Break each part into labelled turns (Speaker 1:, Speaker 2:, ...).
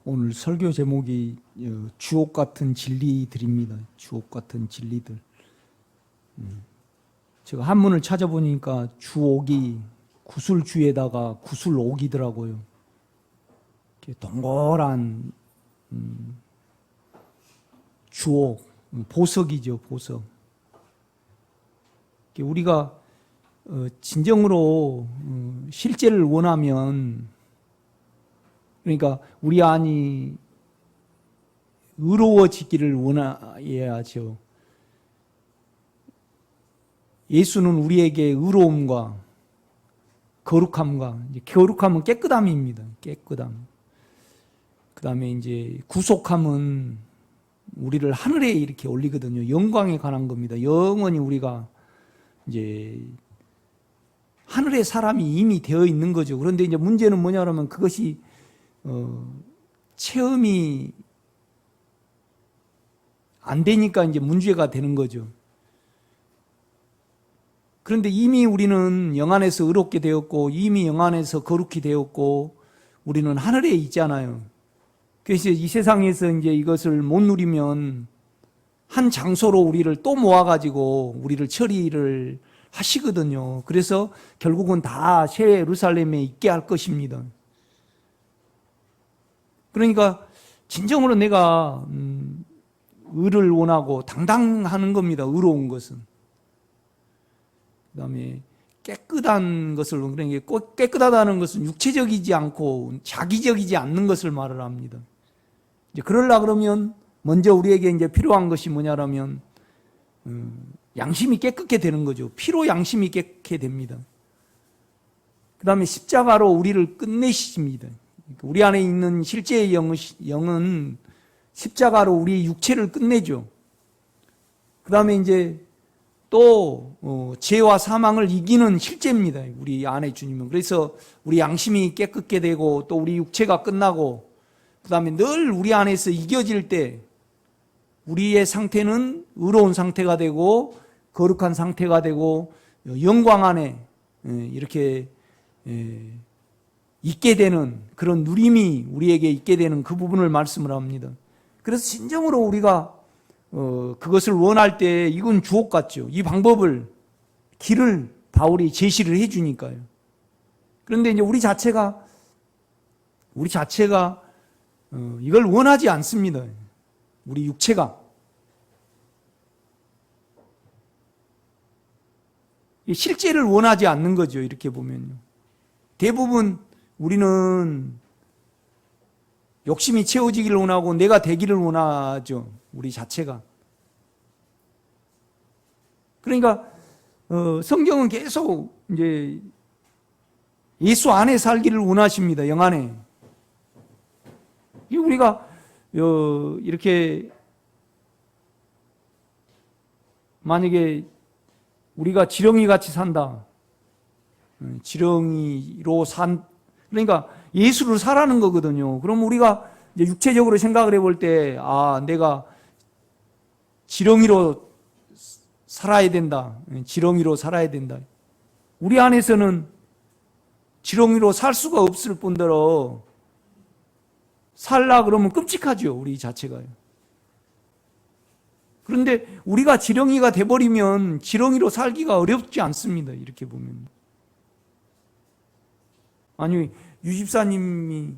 Speaker 1: 오늘 설교 제목이 주옥 같은 진리들입니다. 주옥 같은 진리들. 제가 한문을 찾아보니까 주옥이 구슬주에다가 구슬옥이더라고요. 동그란 주옥, 보석이죠, 보석. 우리가 진정으로 실제를 원하면, 그러니까 우리 안이 의로워지기를 원해야죠. 예수는 우리에게 의로움과 거룩함과, 거룩함은 깨끗함입니다. 깨끗함. 그 다음에 이제 구속함은 우리를 하늘에 이렇게 올리거든요. 영광에 관한 겁니다. 영원히 우리가 이제 하늘의 사람이 이미 되어 있는 거죠. 그런데 이제 문제는 뭐냐면 그것이 체험이 안 되니까 이제 문제가 되는 거죠. 그런데 이미 우리는 영 안에서 의롭게 되었고, 이미 영 안에서 거룩히 되었고, 우리는 하늘에 있잖아요. 그래서 이 세상에서 이제 이것을 못 누리면 한 장소로 우리를 또 모아가지고 우리를 처리를 하시거든요. 그래서 결국은 다 새 예루살렘에 있게 할 것입니다. 그러니까 진정으로 내가 의를 원하고 당당하는 겁니다. 의로운 것은. 그 다음에 깨끗한 것을, 그러니까 깨끗하다는 것은 육체적이지 않고 자기적이지 않는 것을 말을 합니다. 이제 그러려 그러면 먼저 우리에게 이제 필요한 것이 뭐냐면 양심이 깨끗게 되는 거죠. 피로 양심이 깨끗게 됩니다. 그 다음에 십자가로 우리를 끝내십니다. 우리 안에 있는 실제의 영은 십자가로 우리 육체를 끝내죠. 그 다음에 이제 또 죄와 사망을 이기는 실제입니다. 우리 안에 주님은. 그래서 우리 양심이 깨끗게 되고 또 우리 육체가 끝나고 그 다음에 늘 우리 안에서 이겨질 때 우리의 상태는 의로운 상태가 되고 거룩한 상태가 되고 영광 안에 이렇게 있게 되는 그런 누림이 우리에게 있게 되는 그 부분을 말씀을 합니다. 그래서 진정으로 우리가 그것을 원할 때 이건 주옥 같죠. 이 방법을, 길을 바울이 제시를 해 주니까요. 그런데 이제 우리 자체가 이걸 원하지 않습니다. 우리 육체가. 실제를 원하지 않는 거죠. 이렇게 보면요. 대부분 우리는 욕심이 채워지기를 원하고 내가 되기를 원하죠. 우리 자체가. 그러니까 성경은 계속 이제 예수 안에 살기를 원하십니다. 영 안에. 우리가 이렇게 만약에 우리가 지렁이 같이 산다. 지렁이로 그러니까 예수를 살아는 거거든요. 그럼 우리가 이제 육체적으로 생각을 해볼 때, 내가 지렁이로 살아야 된다. 지렁이로 살아야 된다. 우리 안에서는 지렁이로 살 수가 없을 뿐더러 살라 그러면 끔찍하죠. 우리 자체가요. 그런데 우리가 지렁이가 돼버리면 지렁이로 살기가 어렵지 않습니다. 이렇게 보면. 아니, 유집사님이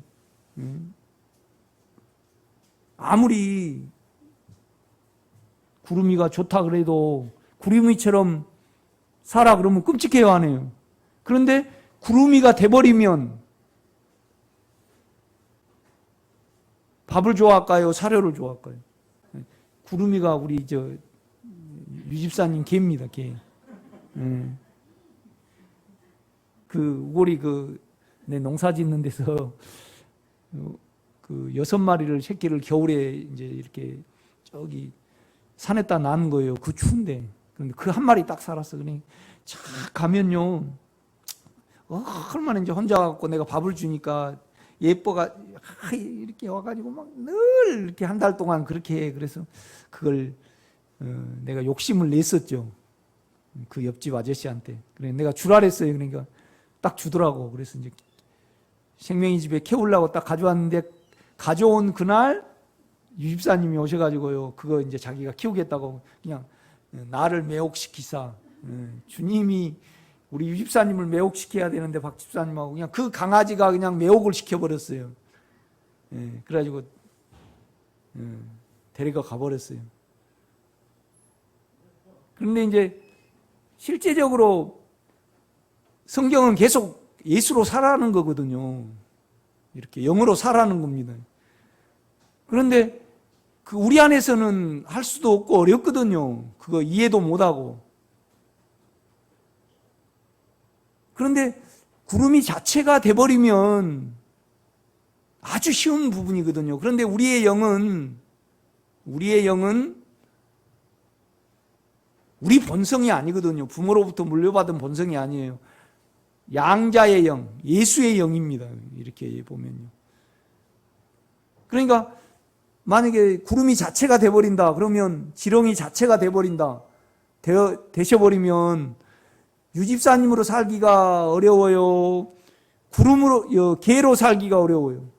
Speaker 1: 아무리 구름이가 좋다 그래도 구름이처럼 살아 그러면 끔찍해요, 안 해요? 그런데 구름이가 돼버리면 밥을 좋아할까요? 사료를 좋아할까요? 구름이가 우리 유집사님 개입니다, 개. 우골이 내 농사 짓는 데서 6마리를 새끼를 겨울에 이제 이렇게 저기 산에다 낳은 거예요. 그 추운데. 그런데 그 한 마리 딱 살았어. 그러니 쫙 가면요. 얼마나 이제 혼자 갖고 내가 밥을 주니까 예뻐가 이렇게 와가지고 막 늘 이렇게 한 달 동안 그렇게 해. 그래서 그걸 내가 욕심을 냈었죠. 그 옆집 아저씨한테. 그래 내가 주라 그랬어요. 그러니까 딱 주더라고. 그래서 이제 생명이 집에 캐우려고 딱 가져왔는데 가져온 그날 유집사님이 오셔가지고요, 그거 이제 자기가 키우겠다고 그냥 나를 매혹시키사, 주님이 우리 유집사님을 매혹시켜야 되는데 박 집사님하고 그냥 그 강아지가 그냥 매혹을 시켜버렸어요. 그래가지고 데리고 가버렸어요. 그런데 이제 실제적으로 성경은 계속 예수로 살아가는 거거든요. 이렇게 영으로 살아가는 겁니다. 그런데 그 우리 안에서는 할 수도 없고 어렵거든요. 그거 이해도 못하고. 그런데 구름이 자체가 돼버리면 아주 쉬운 부분이거든요. 그런데 우리의 영은 우리 본성이 아니거든요. 부모로부터 물려받은 본성이 아니에요. 양자의 영, 예수의 영입니다. 이렇게 보면요. 그러니까 만약에 구름이 자체가 돼버린다, 그러면 지렁이 자체가 돼버린다, 되셔버리면 유집사님으로 살기가 어려워요. 개로 살기가 어려워요.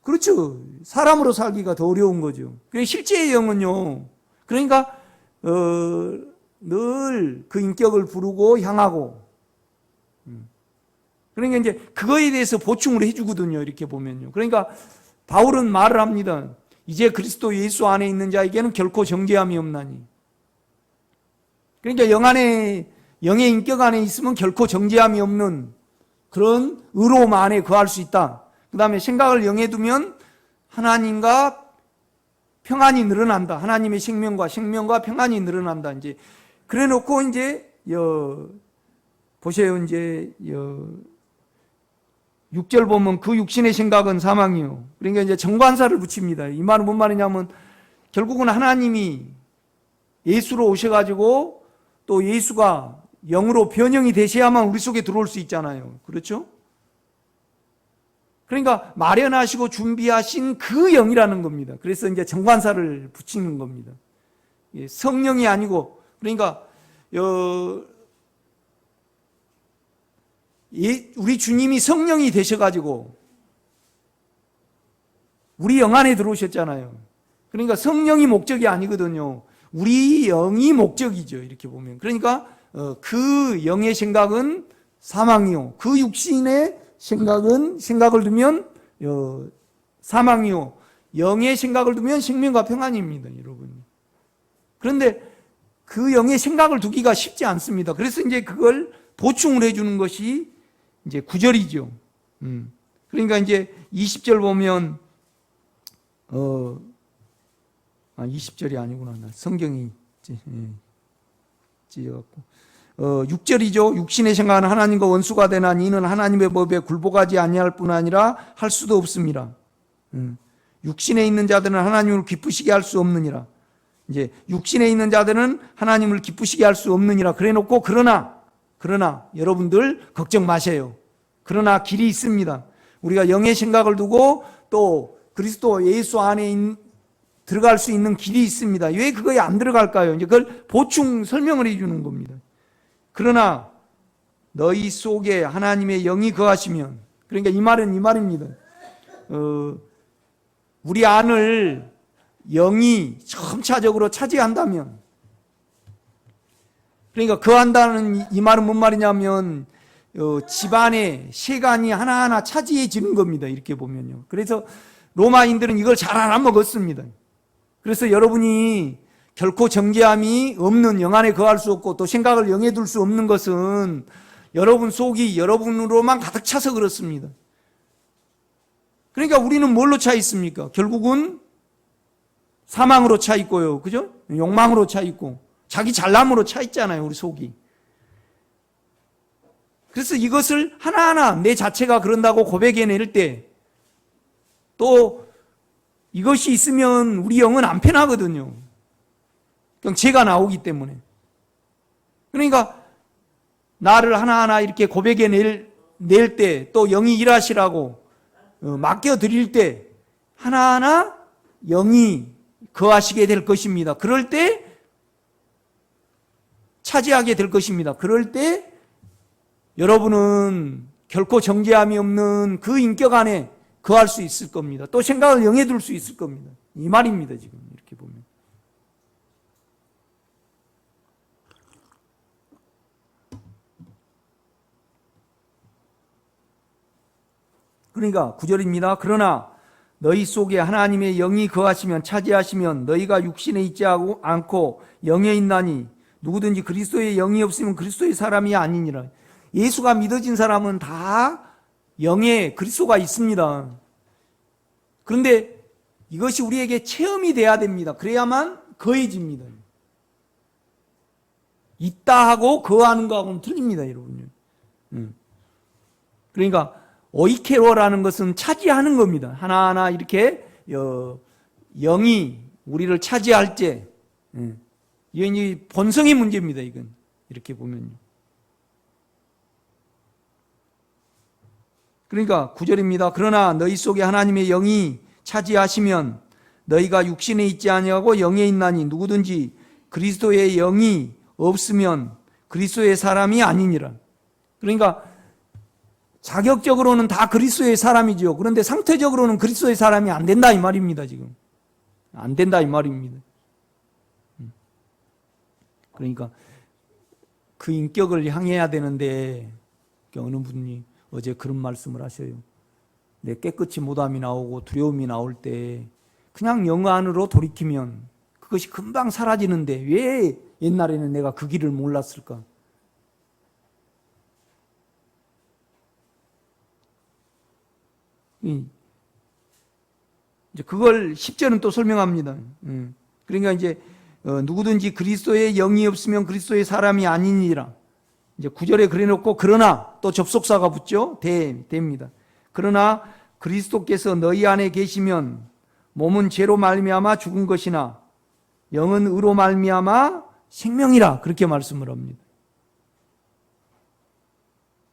Speaker 1: 그렇죠. 사람으로 살기가 더 어려운 거죠. 실제의 영은요, 그러니까 늘 그 인격을 부르고 향하고, 그러니까 이제 그거에 대해서 보충을 해주거든요. 이렇게 보면요. 그러니까 바울은 말을 합니다. 이제 그리스도 예수 안에 있는 자에게는 결코 정죄함이 없나니. 그러니까 영의 인격 안에 있으면 결코 정죄함이 없는 그런 의로움 안에 거할 수 있다. 그 다음에 생각을 영에 두면 하나님과 평안이 늘어난다. 하나님의 생명과 평안이 늘어난다. 이제 그래 놓고 이제 보세요. 이제 6절 보면 그 육신의 생각은 사망이요. 그러니까 이제 정관사를 붙입니다. 이 말은 뭔 말이냐면 결국은 하나님이 예수로 오셔가지고 또 예수가 영으로 변형이 되셔야만 우리 속에 들어올 수 있잖아요. 그렇죠? 그러니까 마련하시고 준비하신 그 영이라는 겁니다. 그래서 이제 정관사를 붙이는 겁니다. 성령이 아니고, 그러니까 우리 주님이 성령이 되셔가지고 우리 영 안에 들어오셨잖아요. 그러니까 성령이 목적이 아니거든요. 우리 영이 목적이죠. 이렇게 보면. 그러니까 그 영의 생각은 사망이요, 그 육신의 생각을 두면 사망이요, 영의 생각을 두면 생명과 평안입니다, 여러분. 그런데 그 영의 생각을 두기가 쉽지 않습니다. 그래서 이제 그걸 보충을 해주는 것이 이제 9절이죠. 그러니까 이제 20절 보면 20절이 아니구나. 성경이 찢어갖고 6절이죠. 육신의 생각은 하나님과 원수가 되나니 이는 하나님의 법에 굴복하지 아니할 뿐 아니라 할 수도 없습니다. 육신에 있는 자들은 하나님을 기쁘시게 할 수 없느니라. 이제 육신에 있는 자들은 하나님을 기쁘시게 할 수 없느니라. 그래놓고 그러나 여러분들 걱정 마세요. 그러나 길이 있습니다. 우리가 영의 생각을 두고 또 그리스도 예수 안에 들어갈 수 있는 길이 있습니다. 왜 그거에 안 들어갈까요? 이제 그걸 보충 설명을 해주는 겁니다. 그러나 너희 속에 하나님의 영이 거하시면, 그러니까 이 말은 이 말입니다. 우리 안을 영이 점차적으로 차지한다면, 그러니까 거한다는 이 말은 뭔 말이냐면 집안의 세간이 하나하나 차지해지는 겁니다. 이렇게 보면요. 그래서 로마인들은 이걸 잘 알아먹었습니다. 그래서 여러분이 결코 정죄함이 없는 영 안에 거할 수 없고 또 생각을 영에 둘 수 없는 것은 여러분 속이 여러분으로만 가득 차서 그렇습니다. 그러니까 우리는 뭘로 차 있습니까? 결국은 사망으로 차 있고요. 그죠? 욕망으로 차 있고 자기 잘남으로 차 있잖아요. 우리 속이. 그래서 이것을 하나하나 내 자체가 그런다고 고백해낼 때 또 이것이 있으면 우리 영은 안 편하거든요. 그냥 죄가 나오기 때문에. 그러니까 나를 하나하나 이렇게 고백해낼 때 또 영이 일하시라고 맡겨드릴 때 하나하나 영이 거하시게 될 것입니다. 그럴 때 차지하게 될 것입니다. 그럴 때 여러분은 결코 정죄함이 없는 그 인격 안에 거할 수 있을 겁니다. 또 생각을 영에 둘 수 있을 겁니다. 이 말입니다. 지금 이렇게 보면. 그러니까 9절입니다. 그러나 너희 속에 하나님의 영이 거하시면 차지하시면 너희가 육신에 있지 않고 영에 있나니 누구든지 그리스도의 영이 없으면 그리스도의 사람이 아니니라. 예수가 믿어진 사람은 다 영에 그리스도가 있습니다. 그런데 이것이 우리에게 체험이 돼야 됩니다. 그래야만 거해집니다. 있다 하고 거하는 거하고는 틀립니다, 여러분. 그러니까 오이케로라는 것은 차지하는 겁니다. 하나하나 이렇게 영이 우리를 차지할 때, 이건 이제 본성의 문제입니다. 이건 이렇게 보면요. 그러니까 9절입니다. 그러나 너희 속에 하나님의 영이 차지하시면 너희가 육신에 있지 아니하고 영에 있나니 누구든지 그리스도의 영이 없으면 그리스도의 사람이 아니니라. 그러니까 자격적으로는 다 그리스도의 사람이죠. 그런데 상태적으로는 그리스도의 사람이 안 된다 이 말입니다. 지금 안 된다 이 말입니다. 그러니까 그 인격을 향해야 되는데 어느 분이 어제 그런 말씀을 하셔요. 내 깨끗이 무담이 나오고 두려움이 나올 때 그냥 영 안으로 돌이키면 그것이 금방 사라지는데 왜 옛날에는 내가 그 길을 몰랐을까? 이제 그걸 10절은 또 설명합니다. 그러니까 이제 누구든지 그리스도의 영이 없으면 그리스도의 사람이 아니니라. 이제 9절에 그래놓고 그러나 또 접속사가 붙죠. 됩니다. 그러나 그리스도께서 너희 안에 계시면 몸은 죄로 말미암아 죽은 것이나 영은 의로 말미암아 생명이라 그렇게 말씀을 합니다.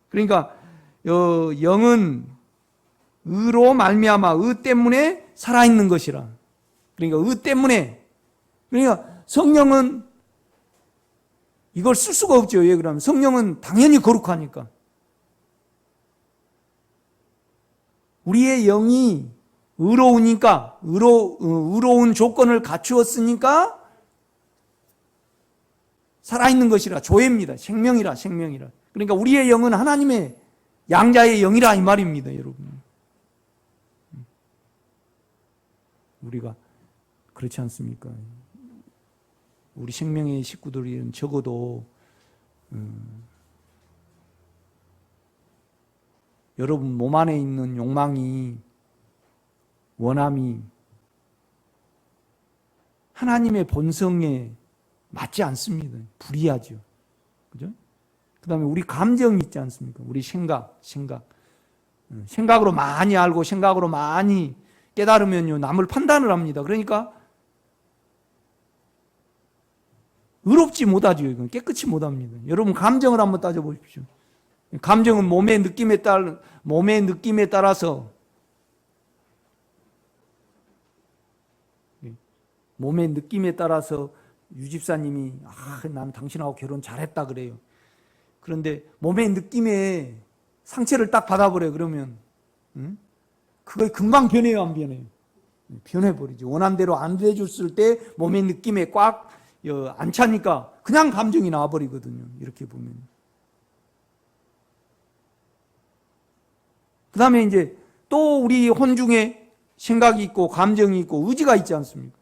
Speaker 1: 그러니까 영은 의로 말미암아 의 때문에 살아있는 것이라. 그러니까 의 때문에. 그러니까 성령은 이걸 쓸 수가 없죠. 왜 그러면 성령은 당연히 거룩하니까. 우리의 영이 의로우니까 의로운 조건을 갖추었으니까 살아있는 것이라. 조회입니다. 생명이라. 그러니까 우리의 영은 하나님의 양자의 영이라 이 말입니다. 여러분. 우리가 그렇지 않습니까? 우리 생명의 식구들은 적어도 여러분 몸 안에 있는 욕망이 원함이 하나님의 본성에 맞지 않습니다. 불이하죠. 그죠? 그 다음에 우리 감정이 있지 않습니까? 우리 생각으로 많이 알고 생각으로 많이 깨달으면요, 남을 판단을 합니다. 그러니까 의롭지 못하죠. 이건 깨끗이 못합니다. 여러분 감정을 한번 따져보십시오. 감정은 몸의 느낌에 따라서 유 집사님이 난 당신하고 결혼 잘했다 그래요. 그런데 몸의 느낌에 상처를 딱 받아버려 그러면 그거 금방 변해요, 안 변해요? 변해버리죠. 원한대로 안 돼줬을 때 몸의 느낌에 꽉 안 차니까 그냥 감정이 나와버리거든요. 이렇게 보면. 그 다음에 이제 또 우리 혼중에 생각이 있고 감정이 있고 의지가 있지 않습니까?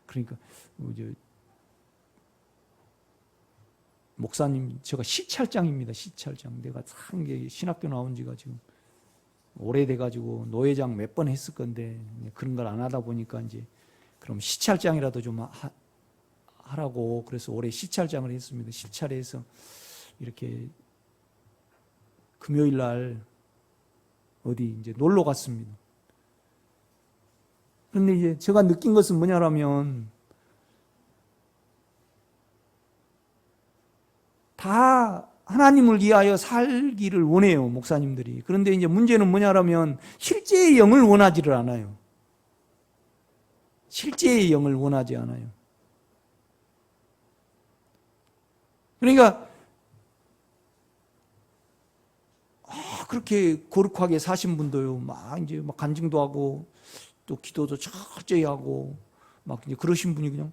Speaker 1: 그러니까 목사님, 제가 시찰장입니다. 시찰장. 내가 참 신학교 나온 지가 지금 오래돼가지고 노회장 몇 번 했을 건데 그런 걸 안 하다 보니까 이제 그럼 시찰장이라도 좀 하라고 그래서 올해 시찰장을 했습니다. 시찰해서 이렇게 금요일 날 어디 이제 놀러 갔습니다. 그런데 이제 제가 느낀 것은 뭐냐라면 다 하나님을 위하여 살기를 원해요, 목사님들이. 그런데 이제 문제는 뭐냐라면 실제의 영을 원하지를 않아요. 실제의 영을 원하지 않아요. 그러니까 그렇게 거룩하게 사신 분도요, 막 이제 막 간증도 하고, 또 기도도 철저히 하고, 막 이제 그러신 분이 그냥,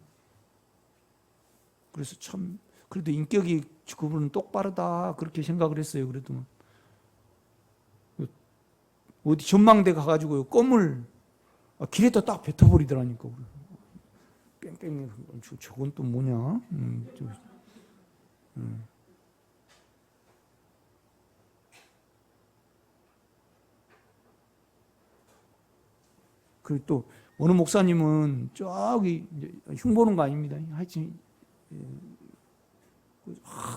Speaker 1: 그래서 참, 그래도 인격이 그분은 똑바르다, 그렇게 생각을 했어요, 그래도. 어디 전망대 가가지고요, 껌을 길에다 딱 뱉어버리더라니까. 뺑뺑, 저건 또 뭐냐? 그리고 또 어느 목사님은 저기 흉 보는 거 아닙니다. 하여튼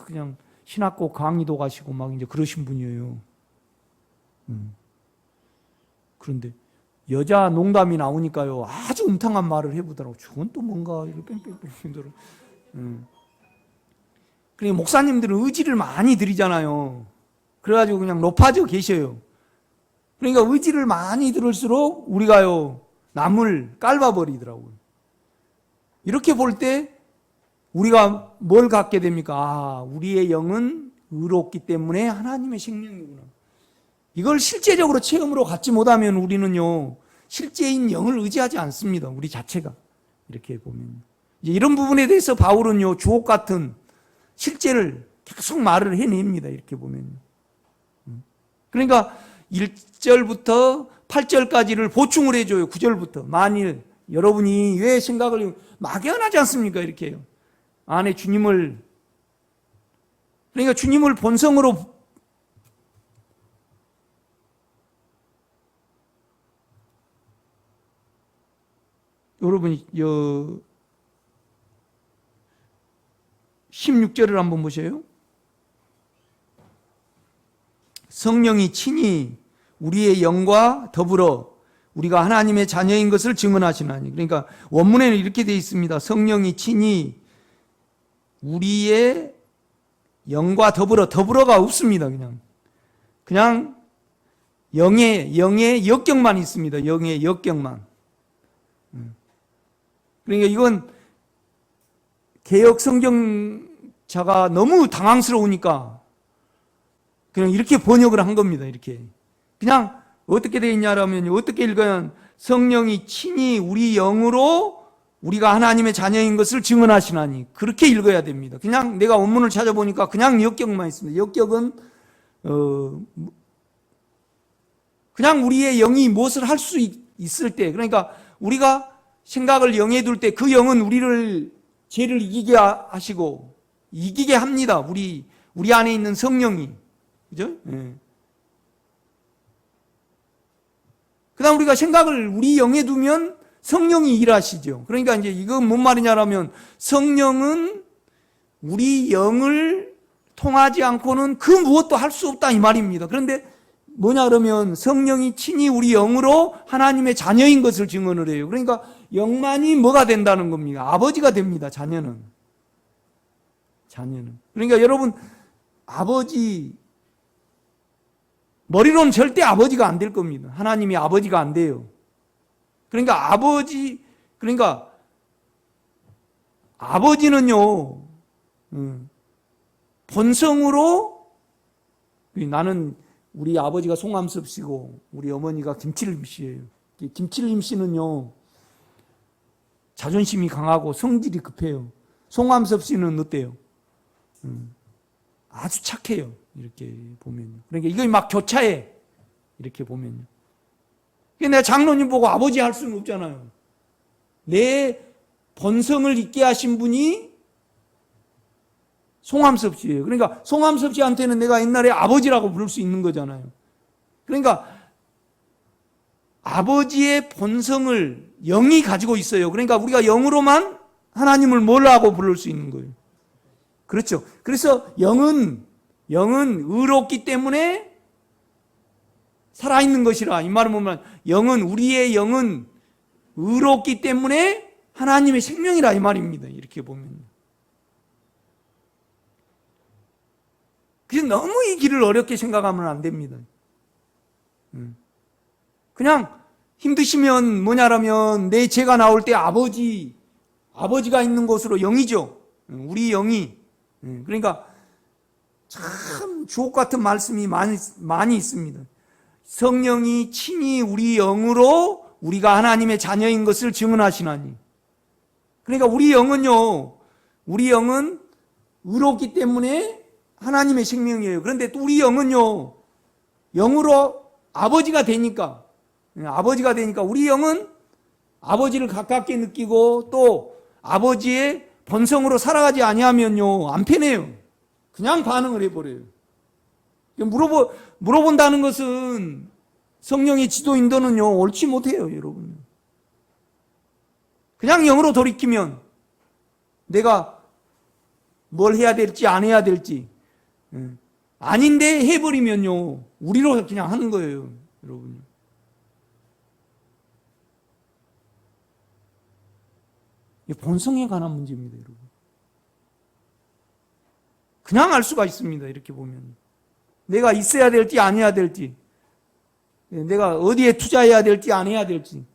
Speaker 1: 그냥 신학교 강의도 가시고 막 이제 그러신 분이에요. 그런데 여자 농담이 나오니까요, 아주 음탕한 말을 해보더라고. 저건 또 뭔가 이렇게 뺑뺑뺑 돌아. 그러니까 목사님들은 의지를 많이 드리잖아요. 그래가지고 그냥 높아져 계셔요. 그러니까 의지를 많이 들을수록 우리가요, 남을 깔아버리더라고요. 이렇게 볼 때 우리가 뭘 갖게 됩니까? 아, 우리의 영은 의롭기 때문에 하나님의 생명이구나. 이걸 실제적으로 체험으로 갖지 못하면 우리는요, 실제인 영을 의지하지 않습니다. 우리 자체가. 이렇게 보면. 이제 이런 부분에 대해서 바울은요, 주옥 같은 실제를 계속 말을 해냅니다. 이렇게 보면. 그러니까 1절부터 8절까지를 보충을 해줘요. 9절부터. 만일 여러분이 왜 생각을 막연하지 않습니까? 이렇게 해요. 안에 주님을, 그러니까 주님을 본성으로 여러분이 16절을 한번 보세요. 성령이 친히 우리의 영과 더불어 우리가 하나님의 자녀인 것을 증언하시나니. 그러니까 원문에는 이렇게 되어 있습니다. 성령이 친히 우리의 영과 더불어가 없습니다. 그냥 영의 역경만 있습니다. 영의 역경만. 그러니까 이건 개역 성경자가 너무 당황스러우니까 그냥 이렇게 번역을 한 겁니다. 이렇게. 그냥 어떻게 되어 있냐라면, 어떻게 읽으면 성령이 친히 우리 영으로 우리가 하나님의 자녀인 것을 증언하시나니. 그렇게 읽어야 됩니다. 그냥 내가 원문을 찾아보니까 그냥 역격만 있습니다. 역격은 그냥 우리의 영이 무엇을 할 수 있을 때, 그러니까 우리가 생각을 영에 둘 때 그 영은 우리를 죄를 이기게 하시고 이기게 합니다. 우리 안에 있는 성령이. 그죠? 예. 그다음 우리가 생각을 우리 영에 두면 성령이 일하시죠. 그러니까 이제 이건 뭔 말이냐라면, 성령은 우리 영을 통하지 않고는 그 무엇도 할 수 없다 이 말입니다. 그런데 뭐냐 그러면 성령이 친히 우리 영으로 하나님의 자녀인 것을 증언을 해요. 그러니까 영만이 뭐가 된다는 겁니다. 아버지가 됩니다. 자녀는. 그러니까 여러분, 아버지, 머리로는 절대 아버지가 안 될 겁니다. 하나님이 아버지가 안 돼요. 그러니까 아버지는요, 본성으로, 나는 우리 아버지가 송암섭 씨고 우리 어머니가 김칠림 씨예요. 김칠림 씨는요, 자존심이 강하고 성질이 급해요. 송암섭 씨는 어때요? 아주 착해요. 이렇게 보면요. 그러니까 이거 막 교차해. 이렇게 보면요. 내가 장로님 보고 아버지 할 수는 없잖아요. 내 본성을 있게 하신 분이 송암섭 씨예요. 그러니까 송암섭 씨한테는 내가 옛날에 아버지라고 부를 수 있는 거잖아요. 그러니까 아버지의 본성을 영이 가지고 있어요. 그러니까 우리가 영으로만 하나님을 뭐라고 부를 수 있는 거예요. 그렇죠. 그래서 영은 의롭기 때문에 살아있는 것이라. 이 말은 뭐냐면, 우리의 영은 의롭기 때문에 하나님의 생명이라 이 말입니다. 이렇게 보면. 그래서 너무 이 길을 어렵게 생각하면 안 됩니다. 그냥 힘드시면 뭐냐라면, 내 죄가 나올 때 아버지가 있는 곳으로 영이죠. 우리 영이. 그러니까 참 주옥 같은 말씀이 많이 있습니다. 성령이 친히 우리 영으로 우리가 하나님의 자녀인 것을 증언하시나니. 그러니까 우리 영은 의롭기 때문에 하나님의 생명이에요. 그런데 또 우리 영은요, 영으로 아버지가 되니까 우리 영은 아버지를 가깝게 느끼고 또 아버지의 본성으로 살아가지 아니하면요, 안 편해요. 그냥 반응을 해버려요. 물어본다는 것은 성령의 지도 인도는요, 옳지 못해요, 여러분. 그냥 영으로 돌이키면 내가 뭘 해야 될지 안 해야 될지 아닌데 해버리면요, 우리로 그냥 하는 거예요, 여러분. 본성에 관한 문제입니다, 여러분. 그냥 알 수가 있습니다, 이렇게 보면. 내가 있어야 될지 안 해야 될지, 내가 어디에 투자해야 될지 안 해야 될지.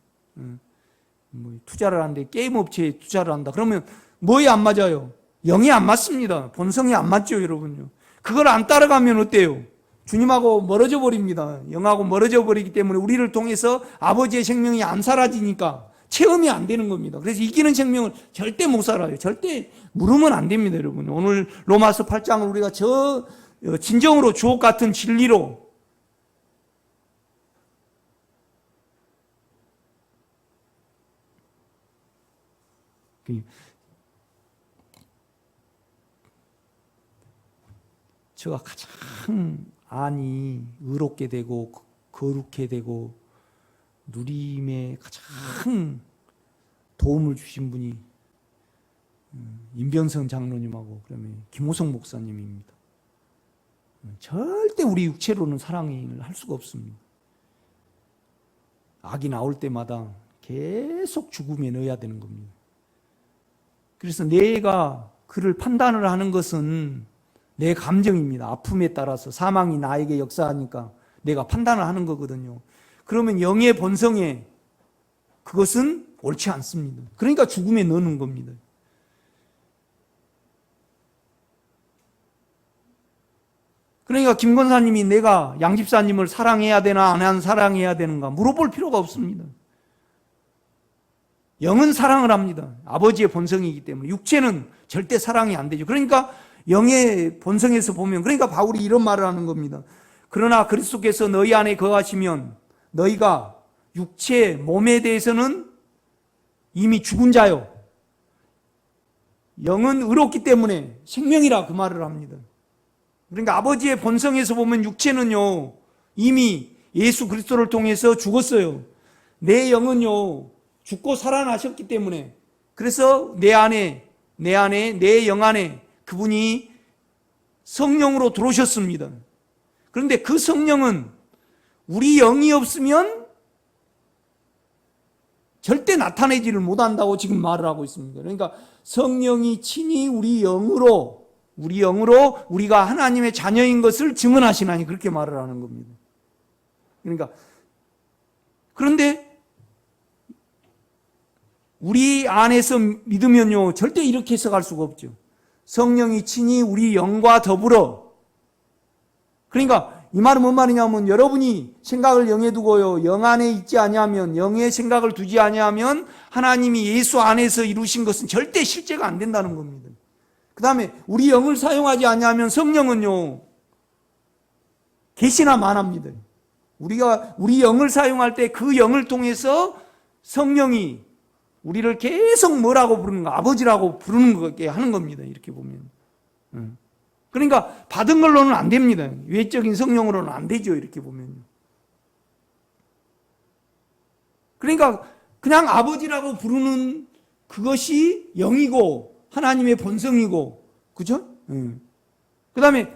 Speaker 1: 투자를 하는데 게임 업체에 투자를 한다. 그러면 뭐에 안 맞아요? 영이 안 맞습니다. 본성이 안 맞죠, 여러분요. 그걸 안 따라가면 어때요? 주님하고 멀어져 버립니다. 영하고 멀어져 버리기 때문에 우리를 통해서 아버지의 생명이 안 사라지니까 체험이 안 되는 겁니다. 그래서 이기는 생명을 절대 못 살아요. 절대 물으면 안 됩니다, 여러분. 오늘 로마서 8장을 우리가 진정으로 주옥 같은 진리로 제가 가장 안이 의롭게 되고 거룩해 되고 누림에 가장 도움을 주신 분이 임변성 장로님하고 그다음에 김호성 목사님입니다. 절대 우리 육체로는 사랑을 할 수가 없습니다. 악이 나올 때마다 계속 죽음에 넣어야 되는 겁니다. 그래서 내가 그를 판단을 하는 것은 내 감정입니다. 아픔에 따라서 사망이 나에게 역사하니까 내가 판단을 하는 거거든요. 그러면 영의 본성에 그것은 옳지 않습니다. 그러니까 죽음에 넣는 겁니다. 그러니까 김 권사님이 내가 양 집사님을 사랑해야 되나 안 사랑해야 되는가 물어볼 필요가 없습니다. 영은 사랑을 합니다. 아버지의 본성이기 때문에. 육체는 절대 사랑이 안 되죠. 그러니까 영의 본성에서 보면, 그러니까 바울이 이런 말을 하는 겁니다. 그러나 그리스도께서 너희 안에 거하시면 너희가 육체, 몸에 대해서는 이미 죽은 자요. 영은 의롭기 때문에 생명이라 그 말을 합니다. 그러니까 아버지의 본성에서 보면 육체는요, 이미 예수 그리스도를 통해서 죽었어요. 내 영은요, 죽고 살아나셨기 때문에, 그래서 내 영 안에 그분이 성령으로 들어오셨습니다. 그런데 그 성령은 우리 영이 없으면 절대 나타내지를 못한다고 지금 말을 하고 있습니다. 그러니까 성령이 친히 우리 영으로 우리가 하나님의 자녀인 것을 증언하시나니 그렇게 말을 하는 겁니다. 그러니까 그런데 우리 안에서 믿으면요, 절대 이렇게 해석할 수가 없죠. 성령이 친히 우리 영과 더불어. 그러니까 이 말은 뭔 말이냐면, 여러분이 생각을 영에 두고요, 영 안에 있지 아니하면, 영의 생각을 두지 아니하면 하나님이 예수 안에서 이루신 것은 절대 실제가 안 된다는 겁니다. 그 다음에 우리 영을 사용하지 아니하면 성령은요, 계시나 마나입니다. 우리가 우리 영을 사용할 때 그 영을 통해서 성령이 우리를 계속 뭐라고 부르는가? 아버지라고 부르는 거게 하는 겁니다. 이렇게 보면. 그러니까 받은 걸로는 안 됩니다. 외적인 성령으로는 안 되죠. 이렇게 보면. 그러니까 그냥 아버지라고 부르는 그것이 영이고 하나님의 본성이고, 그죠? 그 다음에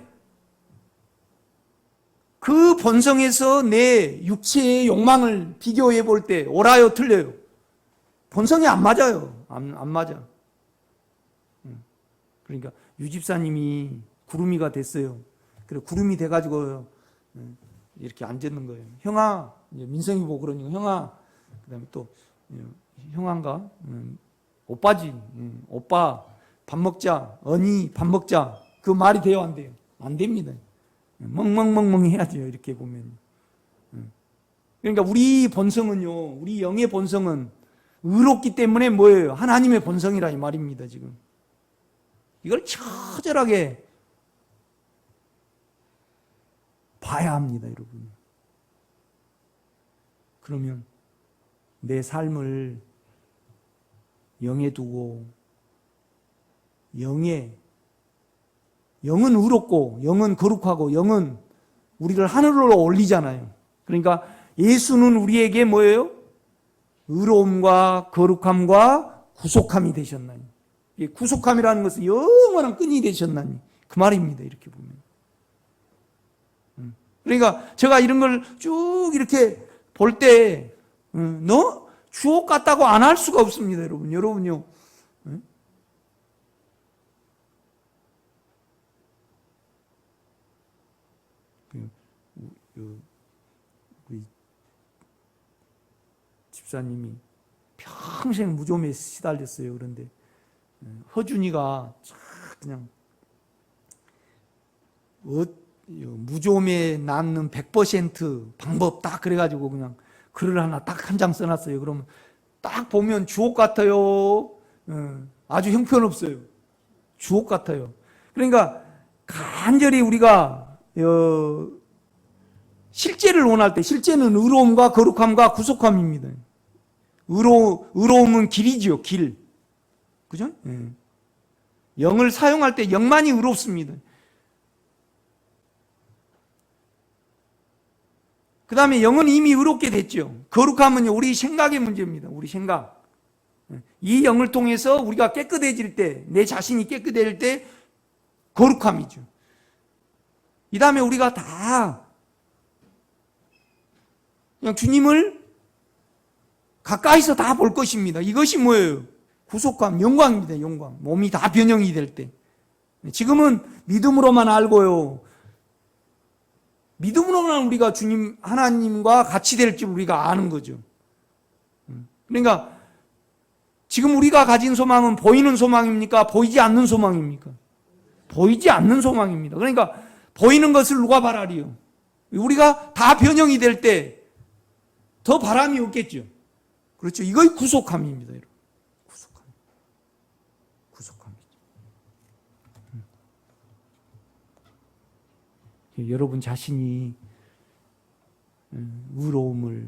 Speaker 1: 그 본성에서 내 육체의 욕망을 비교해 볼 때 옳아요, 틀려요? 본성이 안 맞아요. 안 맞아. 그러니까 유집사님이 구름이가 됐어요. 그래 구름이 돼가지고 이렇게 앉았는 거예요. 형아, 민성이 보고 그러니까 형아, 그다음에 또 형아인가, 오빠지, 오빠 밥 먹자, 언니 밥 먹자. 그 말이 돼요, 안 돼요? 안 됩니다. 멍멍멍멍 해야 돼요. 이렇게 보면. 그러니까 우리 본성은요, 우리 영의 본성은 의롭기 때문에 뭐예요? 하나님의 본성이라 이 말입니다, 지금. 이걸 처절하게 봐야 합니다, 여러분. 그러면 내 삶을 영에 두고, 영은 의롭고, 영은 거룩하고, 영은 우리를 하늘로 올리잖아요. 그러니까 예수는 우리에게 뭐예요? 의로움과 거룩함과 구속함이 되셨나니. 구속함이라는 것은 영원한 끈이 되셨나니. 그 말입니다, 이렇게 보면. 그러니까 제가 이런 걸 쭉 이렇게 볼 때, 너 주옥 같다고 안 할 수가 없습니다, 여러분. 여러분요. 우리 집사님이 평생 무좀에 시달렸어요. 그런데 허준이가 그냥 무좀에 낫는 100% 방법 딱 그래가지고 그냥 글을 하나 딱 한 장 써놨어요. 그러면 딱 보면 주옥 같아요. 아주 형편없어요. 주옥 같아요. 그러니까 간절히 우리가 실제를 원할 때, 실제는 의로움과 거룩함과 구속함입니다. 의로움은 길이지요, 길. 그죠? 영을 사용할 때 영만이 의롭습니다. 그 다음에 영은 이미 의롭게 됐죠. 거룩함은요, 우리 생각의 문제입니다. 우리 생각. 이 영을 통해서 우리가 깨끗해질 때, 내 자신이 깨끗해질 때 거룩함이죠. 이 다음에 우리가 다 그냥 주님을 가까이서 다 볼 것입니다. 이것이 뭐예요? 구속감, 영광입니다. 영광. 몸이 다 변형이 될 때. 지금은 믿음으로만 알고요. 믿음으로만 우리가 주님, 하나님과 같이 될 줄 우리가 아는 거죠. 그러니까 지금 우리가 가진 소망은 보이는 소망입니까? 보이지 않는 소망입니까? 보이지 않는 소망입니다. 그러니까 보이는 것을 누가 바라리요? 우리가 다 변형이 될 때 더 바람이 없겠죠. 그렇죠. 이거의 구속함입니다, 여러분. 구속함. 구속함이죠. 여러분 자신이 의로움을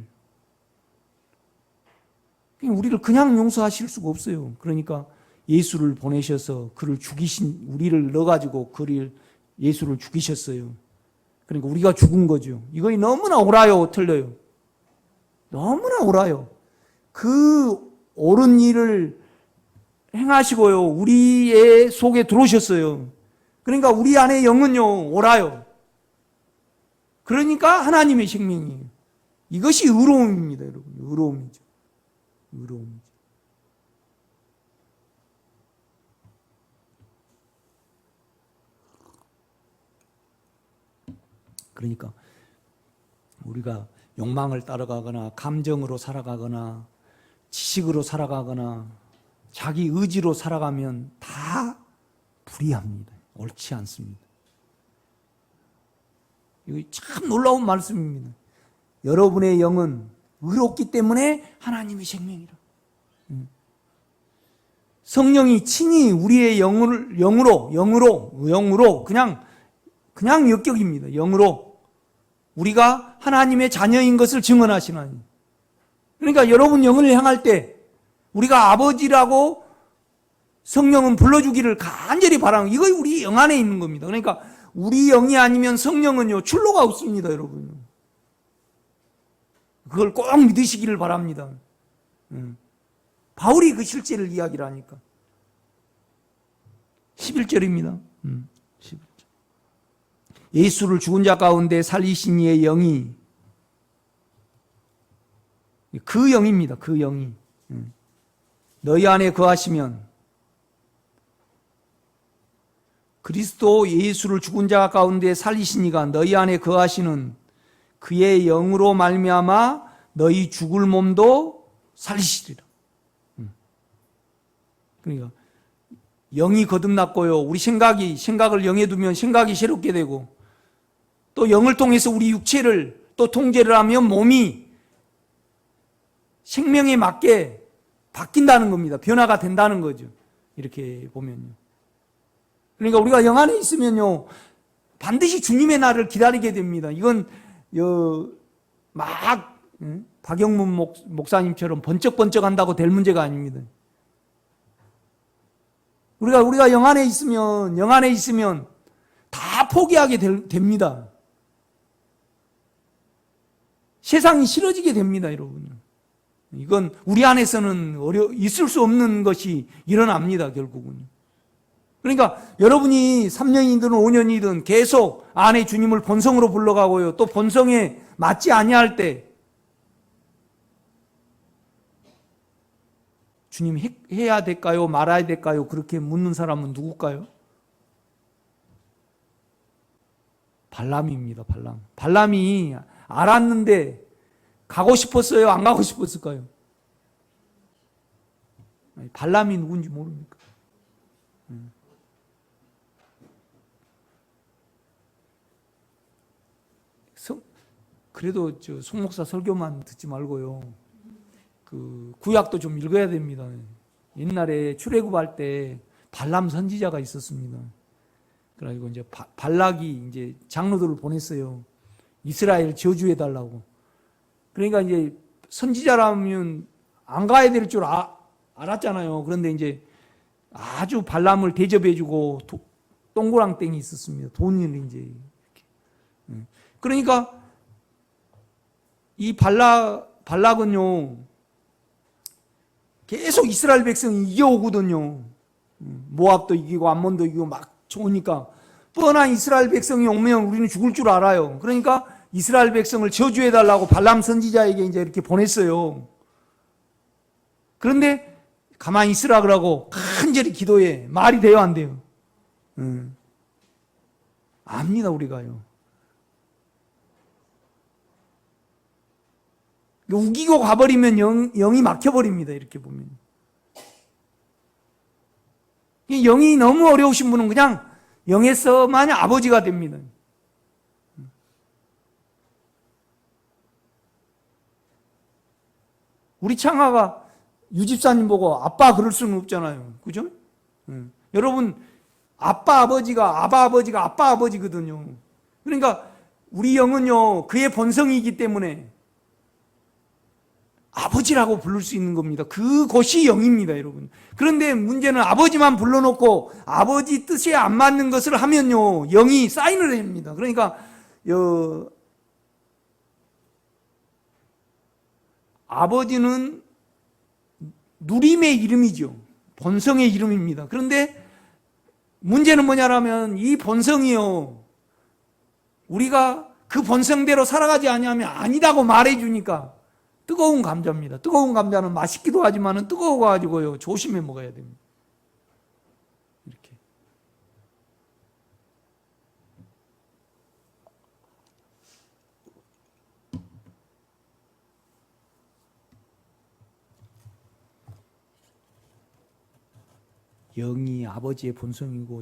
Speaker 1: 우리를 그냥 용서하실 수가 없어요. 그러니까 예수를 보내셔서 그를 죽이신 우리를 넣어가지고 예수를 죽이셨어요. 그러니까 우리가 죽은 거죠. 이거 너무나 옳아요, 틀려요? 너무나 옳아요. 그 옳은 일을 행하시고요, 우리의 속에 들어오셨어요. 그러니까 우리 안에 영은요, 옳아요. 그러니까 하나님의 생명이에요. 이것이 의로움입니다, 여러분. 의로움이죠. 의로움이죠. 그러니까 우리가 욕망을 따라가거나 감정으로 살아가거나 지식으로 살아가거나 자기 의지로 살아가면 다 불의합니다. 옳지 않습니다. 이거 참 놀라운 말씀입니다. 여러분의 영은 의롭기 때문에 하나님의 생명이라. 성령이 친히 우리의 영으로 그냥 역격입니다. 영으로 우리가 하나님의 자녀인 것을 증언하시나니. 그러니까 여러분 영을 향할 때 우리가 아버지라고 성령은 불러주기를 간절히 바라는, 이거 우리 영 안에 있는 겁니다. 그러니까 우리 영이 아니면 성령은요, 출로가 없습니다, 여러분. 그걸 꼭 믿으시기를 바랍니다. 바울이 그 실제를 이야기를 하니까. 11절입니다. 11절. 예수를 죽은 자 가운데 살리신 이의 영이, 그 영입니다. 그 영이 너희 안에 거하시면, 그리스도 예수를 죽은 자 가운데 살리신 이가 너희 안에 거하시는 그의 영으로 말미암아 너희 죽을 몸도 살리시리라. 그러니까 영이 거듭났고요. 우리 생각을 영에 두면 생각이 새롭게 되고, 또 영을 통해서 우리 육체를 또 통제를 하면 몸이 생명에 맞게 바뀐다는 겁니다. 변화가 된다는 거죠. 이렇게 보면요. 그러니까 우리가 영 안에 있으면요, 반드시 주님의 날을 기다리게 됩니다. 이건 막 박영문 목사님처럼 번쩍번쩍 한다고 될 문제가 아닙니다. 우리가 영 안에 있으면 다 포기하게 됩니다. 세상이 싫어지게 됩니다, 여러분. 이건 우리 안에서는 있을 수 없는 것이 일어납니다, 결국은. 그러니까 여러분이 3년이든 5년이든 계속 안에 주님을 본성으로 불러가고요, 또 본성에 맞지 아니할 때 주님 해야 될까요? 말아야 될까요? 그렇게 묻는 사람은 누굴까요? 발람입니다. 발람이 알았는데 가고 싶었어요? 안 가고 싶었을까요? 발람이 누군지 모릅니까? 그래도 송 목사 설교만 듣지 말고요, 구약도 좀 읽어야 됩니다. 옛날에 출애굽할 때 발람 선지자가 있었습니다. 그래가지고 이제 발락이 이제 장로들을 보냈어요. 이스라엘 저주해 달라고. 그러니까 이제 선지자라면 안 가야 될 줄 알았잖아요. 그런데 이제 아주 발람을 대접해주고 동그랑땡이 있었습니다. 돈을 이제 이렇게. 그러니까 이 발락은요, 계속 이스라엘 백성이 이겨오거든요. 모압도 이기고 암몬도 이기고 막 좋으니까 뻔한 이스라엘 백성이 오면 우리는 죽을 줄 알아요. 그러니까 이스라엘 백성을 저주해달라고 발람 선지자에게 이제 이렇게 보냈어요. 그런데 가만히 있으라 그러고 간절히 기도해. 말이 돼요, 안 돼요? 압니다, 우리가요. 우기고 가버리면 영이 막혀버립니다, 이렇게 보면. 영이 너무 어려우신 분은 그냥 영에서만 아버지가 됩니다. 우리 창아가 유집사님 보고 아빠 그럴 수는 없잖아요. 그죠? 여러분, 아빠 아버지가 아빠 아버지거든요. 그러니까 우리 영은요, 그의 본성이기 때문에 아버지라고 부를 수 있는 겁니다. 그것이 영입니다, 여러분. 그런데 문제는 아버지만 불러놓고 아버지 뜻에 안 맞는 것을 하면요, 영이 사인을 합니다. 그러니까 아버지는 누림의 이름이죠. 본성의 이름입니다. 그런데 문제는 뭐냐면 이 본성이요, 우리가 그 본성대로 살아가지 아니하면 아니다고 말해주니까 뜨거운 감자입니다. 뜨거운 감자는 맛있기도 하지만 뜨거워가지고요, 조심해 먹어야 됩니다. 이렇게. 영이 아버지의 본성이고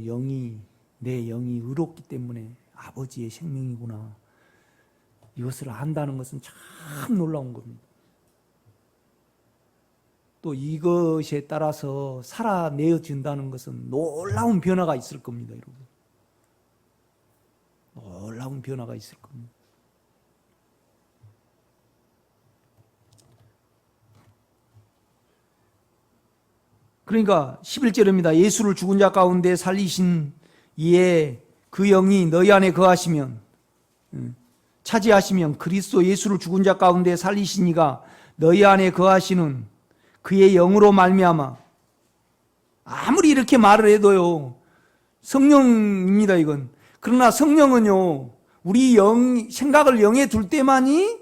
Speaker 1: 내 영이 의롭기 때문에 아버지의 생명이구나. 이것을 안다는 것은 참 놀라운 겁니다. 또 이것에 따라서 살아내어진다는 것은 놀라운 변화가 있을 겁니다, 여러분. 놀라운 변화가 있을 겁니다. 그러니까 11절입니다. 예수를 죽은 자 가운데 살리신 이에 그 영이 너희 안에 거하시면, 차지하시면, 그리스도 예수를 죽은 자 가운데 살리신 이가 너희 안에 거하시는 그의 영으로 말미암아. 아무리 이렇게 말을 해도요, 성령입니다, 이건. 그러나 성령은요, 우리 생각을 영에 둘 때만이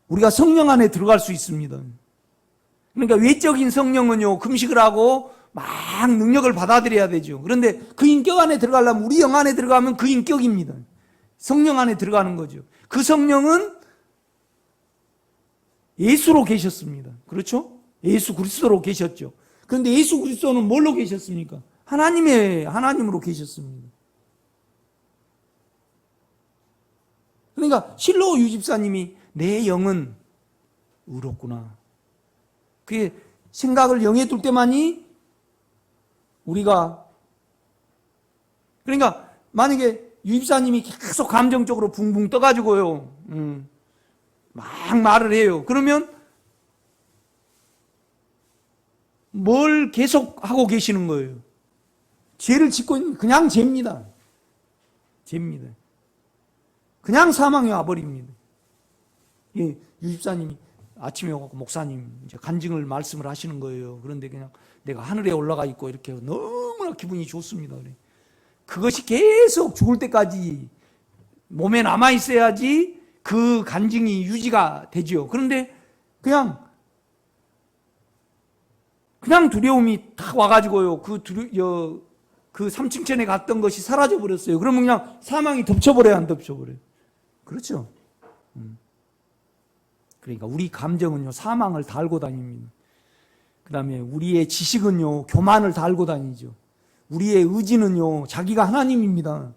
Speaker 1: 우리가 성령 안에 들어갈 수 있습니다. 그러니까 외적인 성령은요, 금식을 하고 막 능력을 받아들여야 되죠. 그런데 그 인격 안에 들어가려면, 우리 영 안에 들어가면 그 인격입니다. 성령 안에 들어가는 거죠. 그 성령은 예수로 계셨습니다. 그렇죠? 예수 그리스도로 계셨죠. 그런데 예수 그리스도는 뭘로 계셨습니까? 하나님으로 계셨습니다. 그러니까 실로 유집사님이 내 영은 의롭구나. 그게 생각을 영에 둘 때만이 우리가, 그러니까 만약에 유집사님이 계속 감정적으로 붕붕 떠가지고요, 막 말을 해요. 그러면 뭘 계속 하고 계시는 거예요? 죄를 짓고 있는, 그냥 죄입니다. 죄입니다. 그냥 사망이 와버립니다. 예, 유집사님이 아침에 오고 목사님 이제 간증을 말씀을 하시는 거예요. 그런데 그냥 내가 하늘에 올라가 있고 이렇게 너무나 기분이 좋습니다. 그래. 그것이 계속 죽을 때까지 몸에 남아 있어야지 그 간증이 유지가 되죠. 그런데 그냥 두려움이 탁 와가지고요. 그 3층천에 갔던 것이 사라져 버렸어요. 그러면 그냥 사망이 덮쳐버려요, 안 덮쳐버려요? 그렇죠. 그러니까 우리 감정은요, 사망을 달고 다닙니다. 그 다음에 우리의 지식은요, 교만을 달고 다니죠. 우리의 의지는요, 자기가 하나님입니다.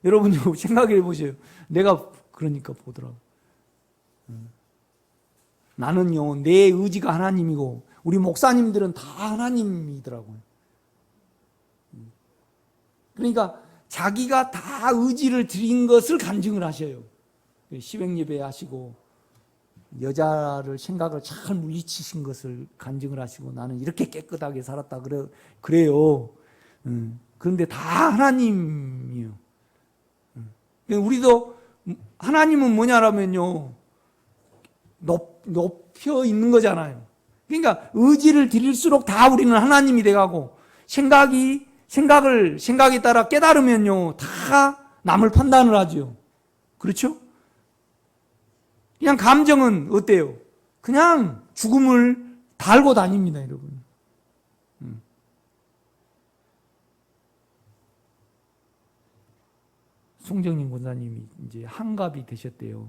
Speaker 1: 여러분요, 생각해 보세요. 내가 그러니까 보더라고. 나는요, 내 의지가 하나님이고, 우리 목사님들은 다 하나님이더라고요. 그러니까 자기가 다 의지를 드린 것을 간증을 하셔요. 시백예배 하시고, 여자를 생각을 잘 물리치신 것을 간증을 하시고, 나는 이렇게 깨끗하게 살았다 그래요. 그런데 다 하나님이에요. 우리도 하나님은 뭐냐라면요, 높여 있는 거잖아요. 그러니까 의지를 드릴수록 다 우리는 하나님이 돼가고, 생각에 따라 깨달으면요, 다 남을 판단을 하죠. 그렇죠? 그냥 감정은 어때요? 그냥 죽음을 달고 다닙니다, 여러분. 송정님 권사님이 이제 한갑이 되셨대요.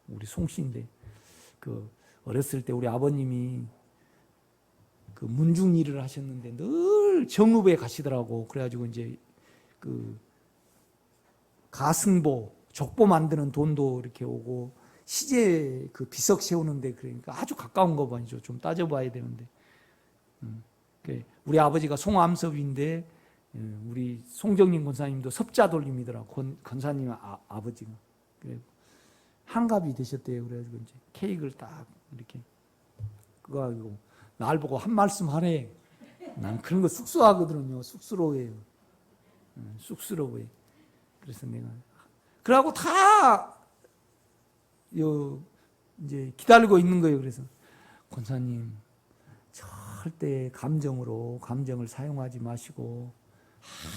Speaker 1: 우리 송씨인데, 어렸을 때 우리 아버님이 그 문중 일을 하셨는데 늘 정읍에 가시더라고. 그래가지고 이제 가승보, 족보 만드는 돈도 이렇게 오고, 시제 비석 세우는데, 그러니까 아주 가까운 거 아니죠. 좀 따져봐야 되는데. 우리 아버지가 송암섭인데, 우리 송정님 권사님도 섭자 돌림이더라고. 권사님 아버지가. 그래 한갑이 되셨대요. 그래가지고 이제 케이크를 딱 이렇게 그거 가지고 날 보고 한 말씀 하래. 난 그런 거 쑥스러워하거든요. 쑥스러워해요. 쑥스러워해. 그래서 내가 그러고 다 이제 기다리고 있는 거예요. 그래서 권사님 절대 감정을 사용하지 마시고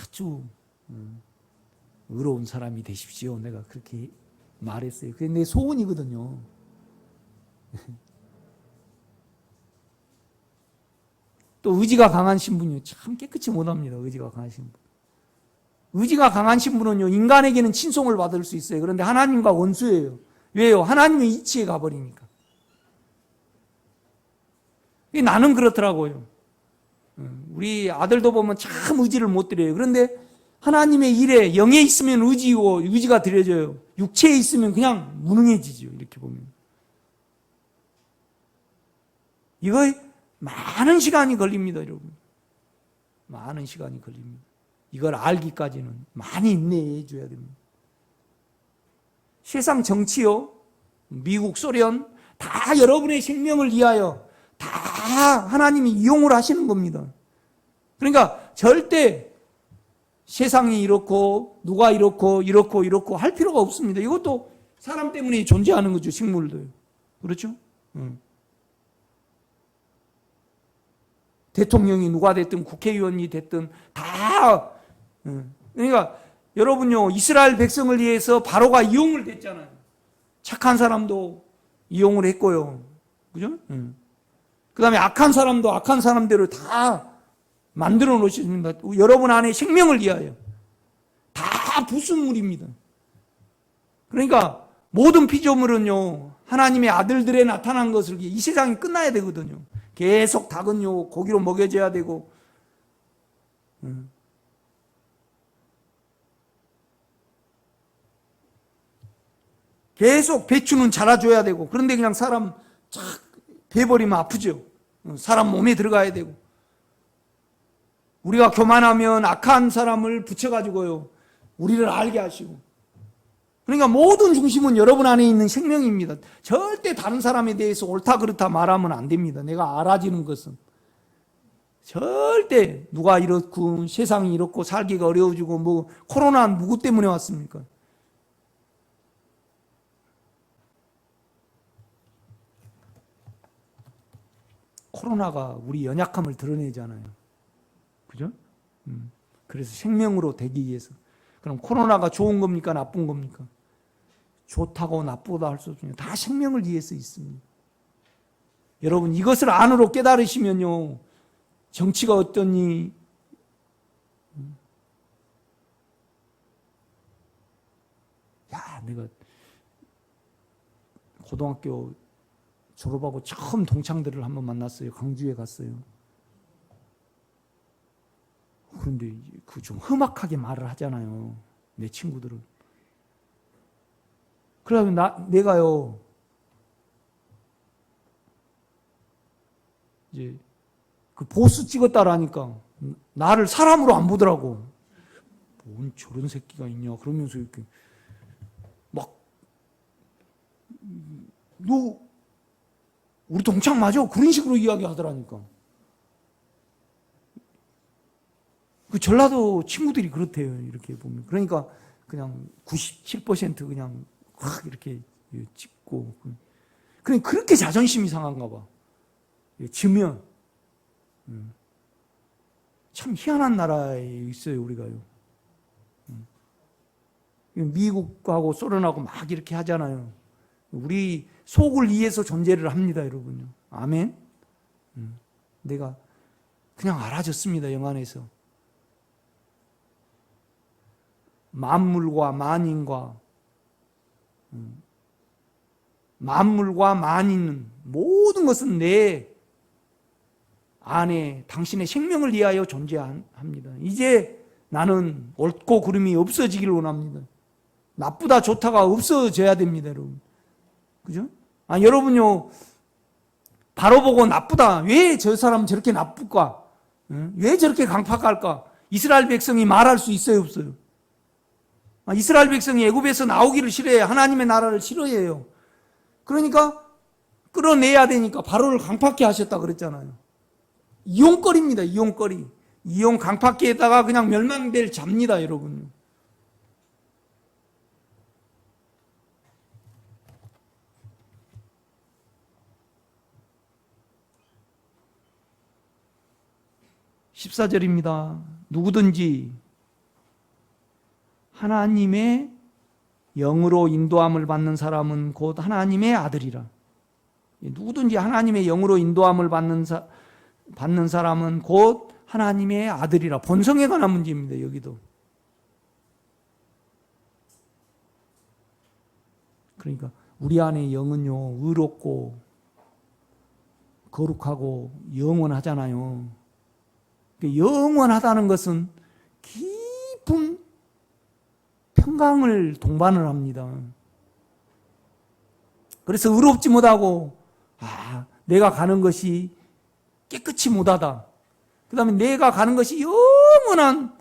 Speaker 1: 아주 의로운 사람이 되십시오. 내가 그렇게 말했어요. 그게 내 소원이거든요. 또 의지가 강한 신분이요, 참 깨끗이 못합니다. 의지가 강한 신분. 의지가 강한 신분은요, 인간에게는 친송을 받을 수 있어요. 그런데 하나님과 원수예요. 왜요? 하나님의 이치에 가버리니까. 나는 그렇더라고요. 우리 아들도 보면 참 의지를 못 드려요. 그런데 하나님의 일에 영에 있으면 의지가 드려져요. 육체에 있으면 그냥 무능해지죠. 이렇게 보면. 이거 많은 시간이 걸립니다, 여러분. 많은 시간이 걸립니다. 이걸 알기까지는 많이 인내해 줘야 됩니다. 세상 정치요, 미국, 소련, 다 여러분의 생명을 위하여 다 하나님이 이용을 하시는 겁니다. 그러니까 절대 세상이 이렇고 누가 이렇고 할 필요가 없습니다. 이것도 사람 때문에 존재하는 거죠. 식물도요. 그렇죠? 대통령이 누가 됐든 국회의원이 됐든 다. 그러니까 여러분요, 이스라엘 백성을 위해서 바로가 이용을 됐잖아요. 착한 사람도 이용을 했고요. 그죠? 그 다음에 악한 사람도 악한 사람대로 다 만들어 놓으셨습니다. 여러분 안에 생명을 위하여. 다 부수물입니다. 그러니까 모든 피조물은요, 하나님의 아들들에 나타난 것을 이 세상이 끝나야 되거든요. 계속 닭은요, 고기로 먹여줘야 되고, 계속 배추는 자라줘야 되고, 그런데 그냥 사람 착 베버리면 아프죠. 사람 몸에 들어가야 되고. 우리가 교만하면 악한 사람을 붙여가지고요, 우리를 알게 하시고. 그러니까 모든 중심은 여러분 안에 있는 생명입니다. 절대 다른 사람에 대해서 옳다 그렇다 말하면 안 됩니다. 내가 알아지는 것은 절대 누가 이렇고 세상이 이렇고 살기가 어려워지고, 뭐 코로나는 누구 때문에 왔습니까? 코로나가 우리 연약함을 드러내잖아요. 그죠? 그래서 생명으로 되기 위해서. 그럼 코로나가 좋은 겁니까? 나쁜 겁니까? 좋다고 나쁘다 할 수 없습니다. 다 생명을 위해서 있습니다. 여러분, 이것을 안으로 깨달으시면요, 정치가 어떠니, 내가 고등학교 졸업하고 처음 동창들을 한번 만났어요. 광주에 갔어요. 그런데 그 좀 험악하게 말을 하잖아요, 내 친구들은. 그러면 내가요, 이제 그 보스 찍었다라니까 나를 사람으로 안 보더라고. 뭔 저런 새끼가 있냐 그러면서 이렇게 막, 너 우리 동창 맞아? 그런 식으로 이야기하더라니까. 그 전라도 친구들이 그렇대요, 이렇게 보면. 그러니까 그냥 97% 그냥 확 이렇게 찍고. 그러니까 그렇게 자존심이 상한가 봐. 지면. 참 희한한 나라에 있어요, 우리가요. 미국하고 소련하고 막 이렇게 하잖아요. 우리 속을 위해서 존재를 합니다, 여러분요. 아멘. 내가 그냥 알아졌습니다, 영안에서. 만물과 만인과 만인은 모든 것은 내 안에 당신의 생명을 위하여 존재합니다. 이제 나는 옳고 그름이 없어지기를 원합니다. 나쁘다 좋다가 없어져야 됩니다, 여러분. 그죠? 여러분요, 바로 보고 나쁘다. 왜 저 사람 저렇게 나쁠까? 왜 저렇게 강팍할까? 이스라엘 백성이 말할 수 있어요, 없어요? 이스라엘 백성이 애굽에서 나오기를 싫어해요. 하나님의 나라를 싫어해요. 그러니까 끌어내야 되니까 바로를 강팍케 하셨다 그랬잖아요. 이용거리입니다, 이용거리. 이용 강팍케에다가 그냥 멸망될 잡니다, 여러분. (14절입니다) 누구든지 하나님의 영으로 인도함을 받는 사람은 곧 하나님의 아들이라. 누구든지 하나님의 영으로 인도함을 받는 사람은 곧 하나님의 아들이라. 본성에 관한 문제입니다, 여기도. 그러니까 우리 안에 영은요, 의롭고 거룩하고 영원하잖아요. 영원하다는 것은 깊은 평강을 동반을 합니다. 그래서 의롭지 못하고, 내가 가는 것이 깨끗이 못하다. 그 다음에 내가 가는 것이 영원한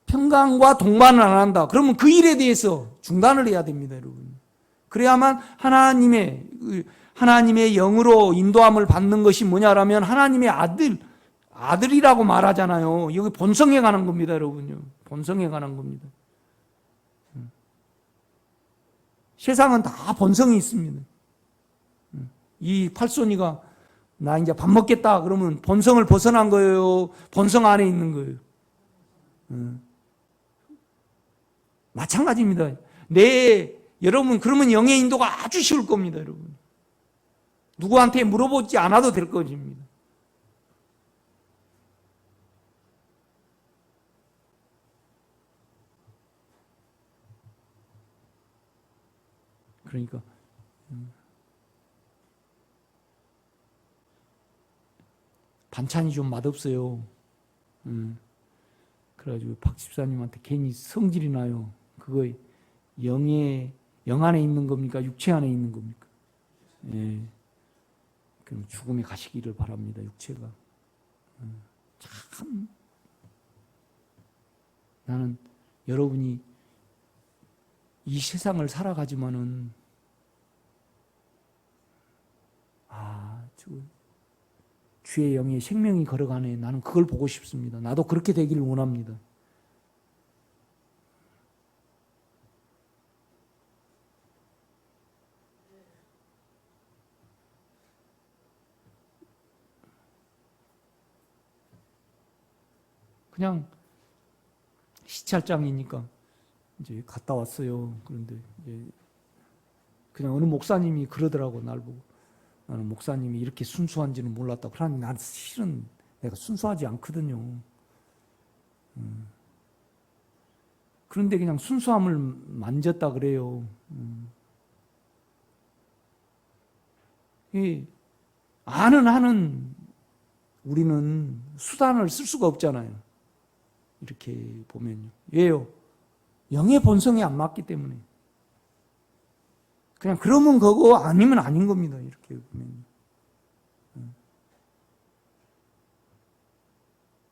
Speaker 1: 평강과 동반을 안 한다. 그러면 그 일에 대해서 중단을 해야 됩니다, 여러분. 그래야만 하나님의 영으로 인도함을 받는 것이 뭐냐라면 하나님의 아들이라고 말하잖아요. 여기 본성에 관한 겁니다, 여러분요. 본성에 관한 겁니다. 세상은 다 본성이 있습니다. 이 팔손이가 나 이제 밥 먹겠다 그러면 본성을 벗어난 거예요? 본성 안에 있는 거예요? 마찬가지입니다. 여러분, 그러면 영의 인도가 아주 쉬울 겁니다, 여러분. 누구한테 물어보지 않아도 될 것입니다. 그러니까 반찬이 좀 맛없어요. 그래가지고 박 집사님한테 괜히 성질이 나요. 그거 영의 영 안에 있는 겁니까? 육체 안에 있는 겁니까? 예. 그럼 죽음에 가시기를 바랍니다. 육체가. 참 나는 여러분이 이 세상을 살아가지만은 주의 영에 생명이 걸어가네. 나는 그걸 보고 싶습니다. 나도 그렇게 되기를 원합니다. 그냥 시찰장이니까 이제 갔다 왔어요. 그런데 이제 그냥 어느 목사님이 그러더라고, 날 보고. 나는 목사님이 이렇게 순수한지는 몰랐다. 그러니 난 실은 내가 순수하지 않거든요. 그런데 그냥 순수함을 만졌다 그래요. 아는 우리는 수단을 쓸 수가 없잖아요. 이렇게 보면요. 왜요? 영의 본성이 안 맞기 때문에. 그냥 그러면 그거 아니면 아닌 겁니다. 이렇게 보면.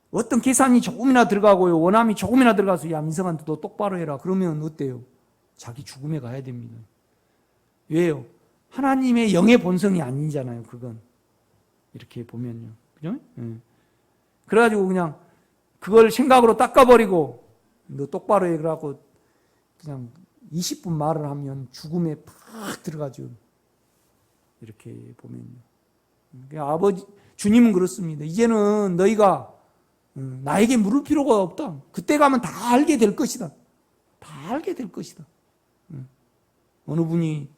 Speaker 1: 어떤 계산이 조금이나 들어가고요. 원함이 조금이나 들어가서 야 민성한테 너 똑바로 해라. 그러면 어때요? 자기 죽음에 가야 됩니다. 왜요? 하나님의 영의 본성이 아니잖아요. 그건. 이렇게 보면요. 그죠? 그래가지고 그냥 그걸 생각으로 닦아버리고 너 똑바로 해. 그래갖고 그냥 20분 말을 하면 죽음에 팍 들어가죠. 이렇게 보면요. 아버지, 주님은 그렇습니다. 이제는 너희가 나에게 물을 필요가 없다. 그때 가면 다 알게 될 것이다. 다 알게 될 것이다. 어느 분이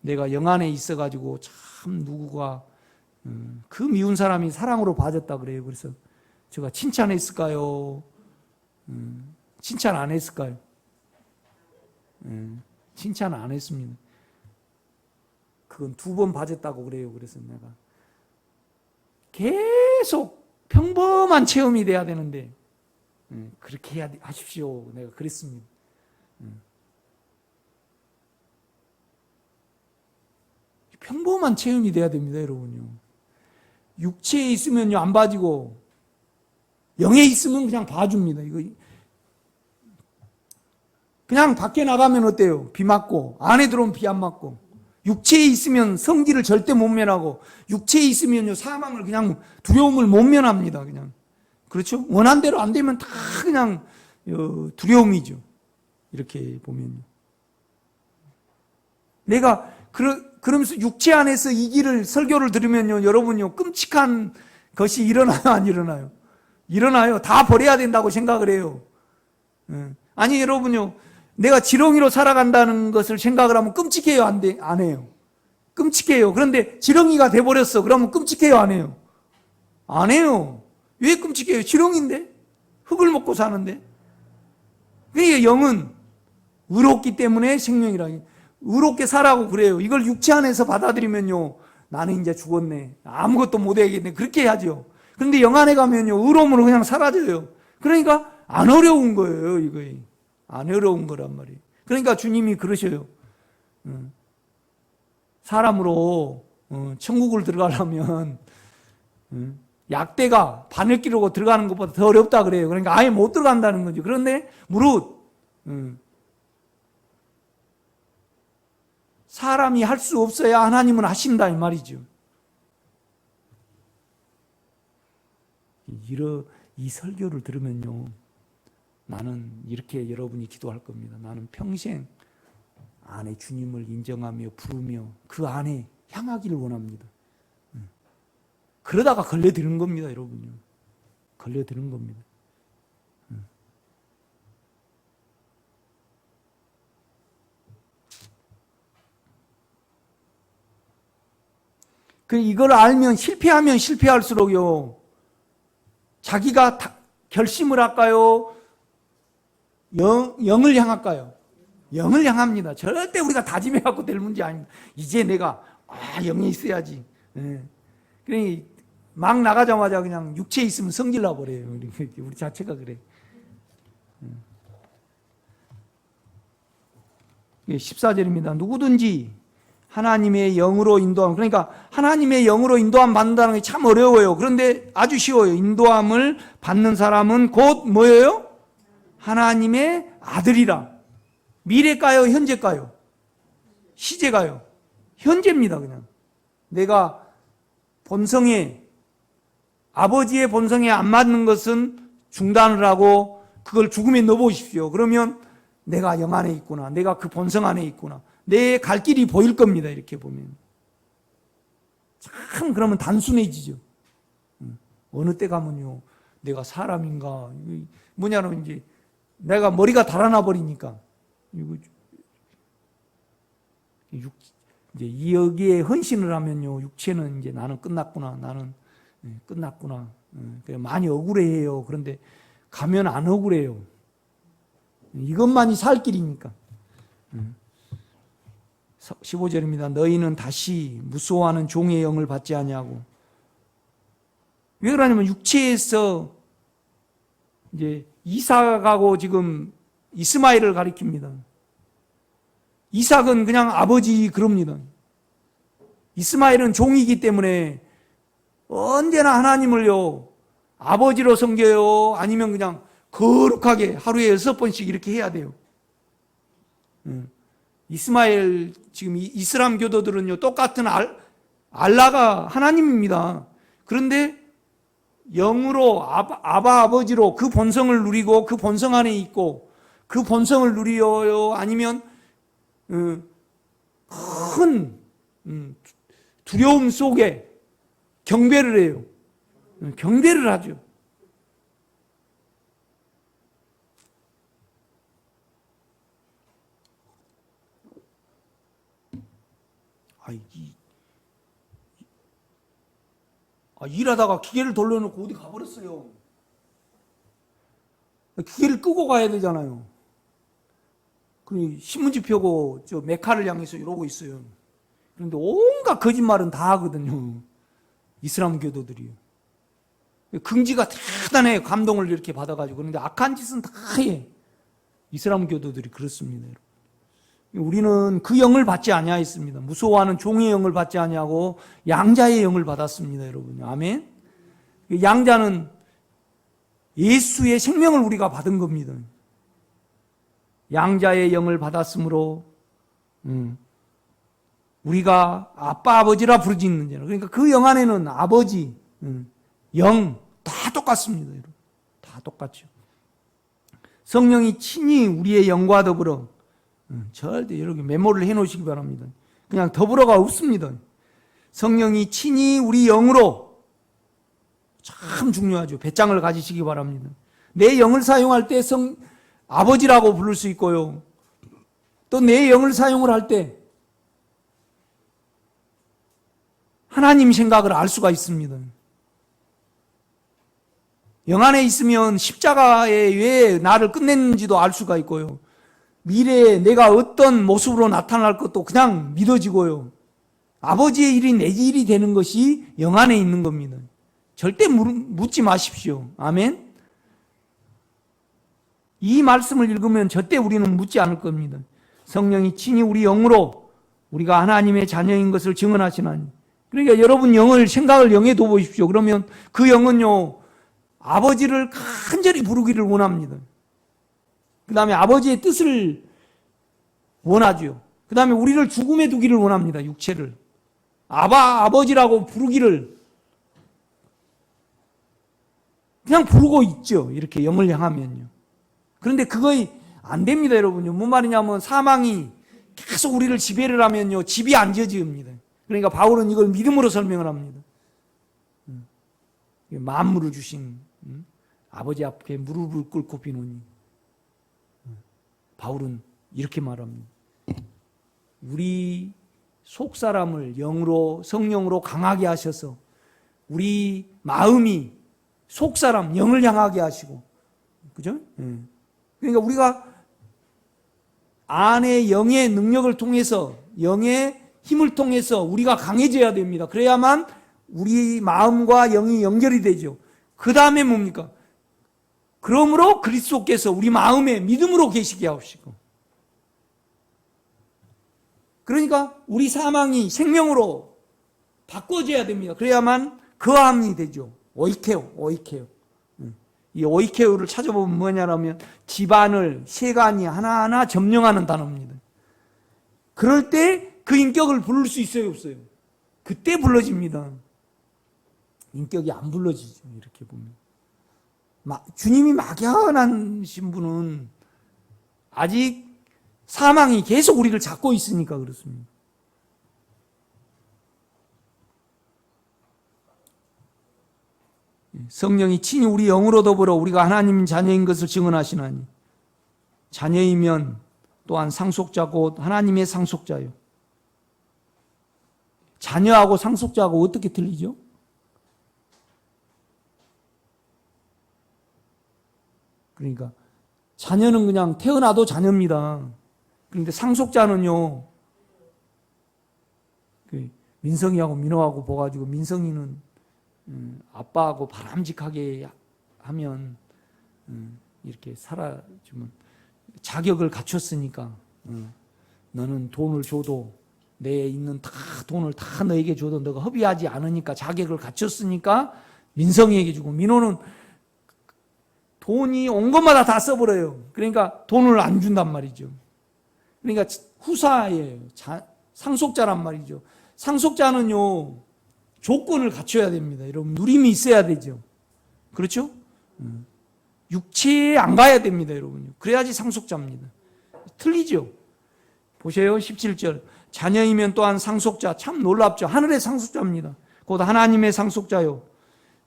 Speaker 1: 내가 영 안에 있어가지고 참 누구가 그 미운 사람이 사랑으로 봐줬다 그래요. 그래서 제가 칭찬했을까요? 칭찬 안 했을까요? 칭찬 안 했습니다. 그건 2번 봐줬다고 그래요. 그래서 내가 계속 평범한 체험이 돼야 되는데 그렇게 하십시오. 내가 그랬습니다. 평범한 체험이 돼야 됩니다, 여러분요. 육체에 있으면요 안 봐지고 영에 있으면 그냥 봐줍니다. 이거 그냥 밖에 나가면 어때요? 비 맞고 안에 들어오면 비 안 맞고 육체에 있으면 성질을 절대 못 면하고 육체에 있으면요 사망을 그냥 두려움을 못 면합니다. 그냥 그렇죠? 원한 대로 안 되면 다 그냥 두려움이죠. 이렇게 보면요. 내가 그러면서 육체 안에서 이 길을 설교를 들으면요 여러분요 끔찍한 것이 일어나요 안 일어나요? 일어나요. 다 버려야 된다고 생각을 해요. 아니 여러분요 내가 지렁이로 살아간다는 것을 생각을 하면 끔찍해요 안 해요? 끔찍해요. 그런데 지렁이가 돼버렸어. 그러면 끔찍해요 안 해요? 안 해요. 왜 끔찍해요? 지렁이인데? 흙을 먹고 사는데? 그러니까 영은 의롭기 때문에 생명이라. 의롭게 살라고 그래요. 이걸 육체 안에서 받아들이면요 나는 이제 죽었네. 아무것도 못 해야겠네. 그렇게 해야죠. 그런데 영 안에 가면요 의로움으로 그냥 사라져요. 그러니까 안 어려운 거예요. 이거 안 어려운 거란 말이에요. 그러니까 주님이 그러셔요. 사람으로 천국을 들어가려면 약대가 바늘 끼르고 들어가는 것보다 더 어렵다 그래요. 그러니까 아예 못 들어간다는 거죠. 그런데 무릇 사람이 할 수 없어야 하나님은 하신다 이 말이죠. 이 설교를 들으면요 나는 이렇게 여러분이 기도할 겁니다. 나는 평생 안에 주님을 인정하며 부르며 그 안에 향하기를 원합니다. 그러다가 걸려드는 겁니다, 여러분요. 걸려드는 겁니다. 이걸 알면 실패하면 실패할수록요 자기가 결심을 할까요? 영을 향할까요? 영을 향합니다. 절대 우리가 다짐해갖고 될 문제 아닙니다. 이제 내가 영이 있어야지. 그러니 막 나가자마자 그냥 육체에 있으면 성질 나버려요. 우리 자체가 그래. 14절입니다. 누구든지 하나님의 영으로 인도함. 그러니까 하나님의 영으로 인도함 받는다는 게 참 어려워요. 그런데 아주 쉬워요. 인도함을 받는 사람은 곧 뭐예요? 하나님의 아들이라. 미래가요? 현재가요? 시제가요? 현재입니다. 그냥 내가 본성에, 아버지의 본성에 안 맞는 것은 중단을 하고 그걸 죽음에 넣어보십시오. 그러면 내가 영 안에 있구나. 내가 그 본성 안에 있구나. 내 갈 길이 보일 겁니다. 이렇게 보면. 참 그러면 단순해지죠. 어느 때 가면요. 내가 사람인가. 뭐냐면 이제 내가 머리가 달아나 버리니까. 이제 여기에 헌신을 하면요. 육체는 이제 나는 끝났구나. 나는 끝났구나. 많이 억울해해요. 그런데 가면 안 억울해요. 이것만이 살 길이니까. 15절입니다. 너희는 다시 무서워하는 종의 영을 받지 아니하고. 왜 그러냐면 육체에서 이제 이삭하고 지금 이스마엘을 가리킵니다. 이삭은 그냥 아버지 그럽니다. 이스마엘은 종이기 때문에 언제나 하나님을요 아버지로 섬겨요. 아니면 그냥 거룩하게 하루에 6번씩 이렇게 해야 돼요. 이스마엘 지금 이슬람 교도들은요 똑같은 알라가 하나님입니다. 그런데 영으로 아바 아버지로 그 본성을 누리고 그 본성 안에 있고 그 본성을 누려요. 아니면 큰 두려움 속에 경배를 해요. 경배를 하죠. 일하다가 기계를 돌려놓고 어디 가버렸어요. 기계를 끄고 가야 되잖아요. 신문지 펴고 저 메카를 향해서 이러고 있어요. 그런데 온갖 거짓말은 다 하거든요. 이슬람 교도들이요. 긍지가 대단해요. 감동을 이렇게 받아가지고. 그런데 악한 짓은 다 해. 이슬람 교도들이 그렇습니다. 우리는 그 영을 받지 아니하였습니다. 무서워하는 종의 영을 받지 아니하고 양자의 영을 받았습니다, 여러분. 아멘. 양자는 예수의 생명을 우리가 받은 겁니다. 양자의 영을 받았으므로 우리가 아빠 아버지라 부르짖는 자라. 그러니까 그 영 안에는 아버지, 영 다 똑같습니다, 여러분. 다 똑같죠. 성령이 친히 우리의 영과 더불어 절대 여러분 메모를 해놓으시기 바랍니다. 그냥 더불어가 없습니다. 성령이 친히 우리 영으로 참 중요하죠. 배짱을 가지시기 바랍니다. 내 영을 사용할 때 아버지라고 부를 수 있고요. 또 내 영을 사용을 할 때 하나님 생각을 알 수가 있습니다. 영 안에 있으면 십자가에 왜 나를 끝냈는지도 알 수가 있고요. 미래에 내가 어떤 모습으로 나타날 것도 그냥 믿어지고요. 아버지의 일이 내 일이 되는 것이 영 안에 있는 겁니다. 절대 묻지 마십시오. 아멘. 이 말씀을 읽으면 절대 우리는 묻지 않을 겁니다. 성령이 친히 우리 영으로 우리가 하나님의 자녀인 것을 증언하시나니. 그러니까 여러분 생각을 영에 둬보십시오. 그러면 그 영은요 아버지를 간절히 부르기를 원합니다. 그 다음에 아버지의 뜻을 원하죠. 그 다음에 우리를 죽음에 두기를 원합니다. 육체를. 아버지라고 부르기를 그냥 부르고 있죠. 이렇게 영을 향하면요. 그런데 그거이 안 됩니다, 여러분요. 뭔 말이냐면 사망이 계속 우리를 지배를 하면요. 집이 안 지어집니다. 그러니까 바울은 이걸 믿음으로 설명을 합니다. 만물을 주신 아버지 앞에 무릎을 꿇고 비노니 바울은 이렇게 말합니다. 우리 속사람을 영으로 성령으로 강하게 하셔서 우리 마음이 속사람 영을 향하게 하시고, 그죠? 그러니까 우리가 안에 영의 능력을 통해서 영의 힘을 통해서 우리가 강해져야 됩니다. 그래야만 우리 마음과 영이 연결이 되죠. 그 다음에 뭡니까? 그러므로 그리스도께서 우리 마음에 믿음으로 계시게 하시고 그러니까 우리 사망이 생명으로 바꿔져야 됩니다. 그래야만 거함이 되죠. 오이케오. 이 오이케오를 찾아보면 뭐냐면 집안을 세간이 하나하나 점령하는 단어입니다. 그럴 때 그 인격을 부를 수 있어요, 없어요? 그때 불러집니다. 인격이 안 불러지죠. 이렇게 보면. 주님이 막연하신 분은 아직 사망이 계속 우리를 잡고 있으니까 그렇습니다. 성령이 친히 우리 영으로 더불어 우리가 하나님 자녀인 것을 증언하시나니 자녀이면 또한 상속자 곧 하나님의 상속자요. 자녀하고 상속자하고 어떻게 틀리죠? 그러니까 자녀는 그냥 태어나도 자녀입니다. 그런데 상속자는요, 민성이하고 민호하고 봐가지고 민성이는 아빠하고 바람직하게 하면 이렇게 살아주면 자격을 갖췄으니까 너는 돈을 줘도 내 있는 다 돈을 다 너에게 줘도 너가 허비하지 않으니까 자격을 갖췄으니까 민성이에게 주고 민호는 돈이 온 것마다 다 써버려요. 그러니까 돈을 안 준단 말이죠. 그러니까 후사예요. 상속자란 말이죠. 상속자는요 조건을 갖춰야 됩니다. 여러분 누림이 있어야 되죠. 그렇죠? 육체에 안 가야 됩니다. 여러분. 그래야지 상속자입니다. 틀리죠? 보세요. 17절. 자녀이면 또한 상속자. 참 놀랍죠. 하늘의 상속자입니다. 곧 하나님의 상속자요.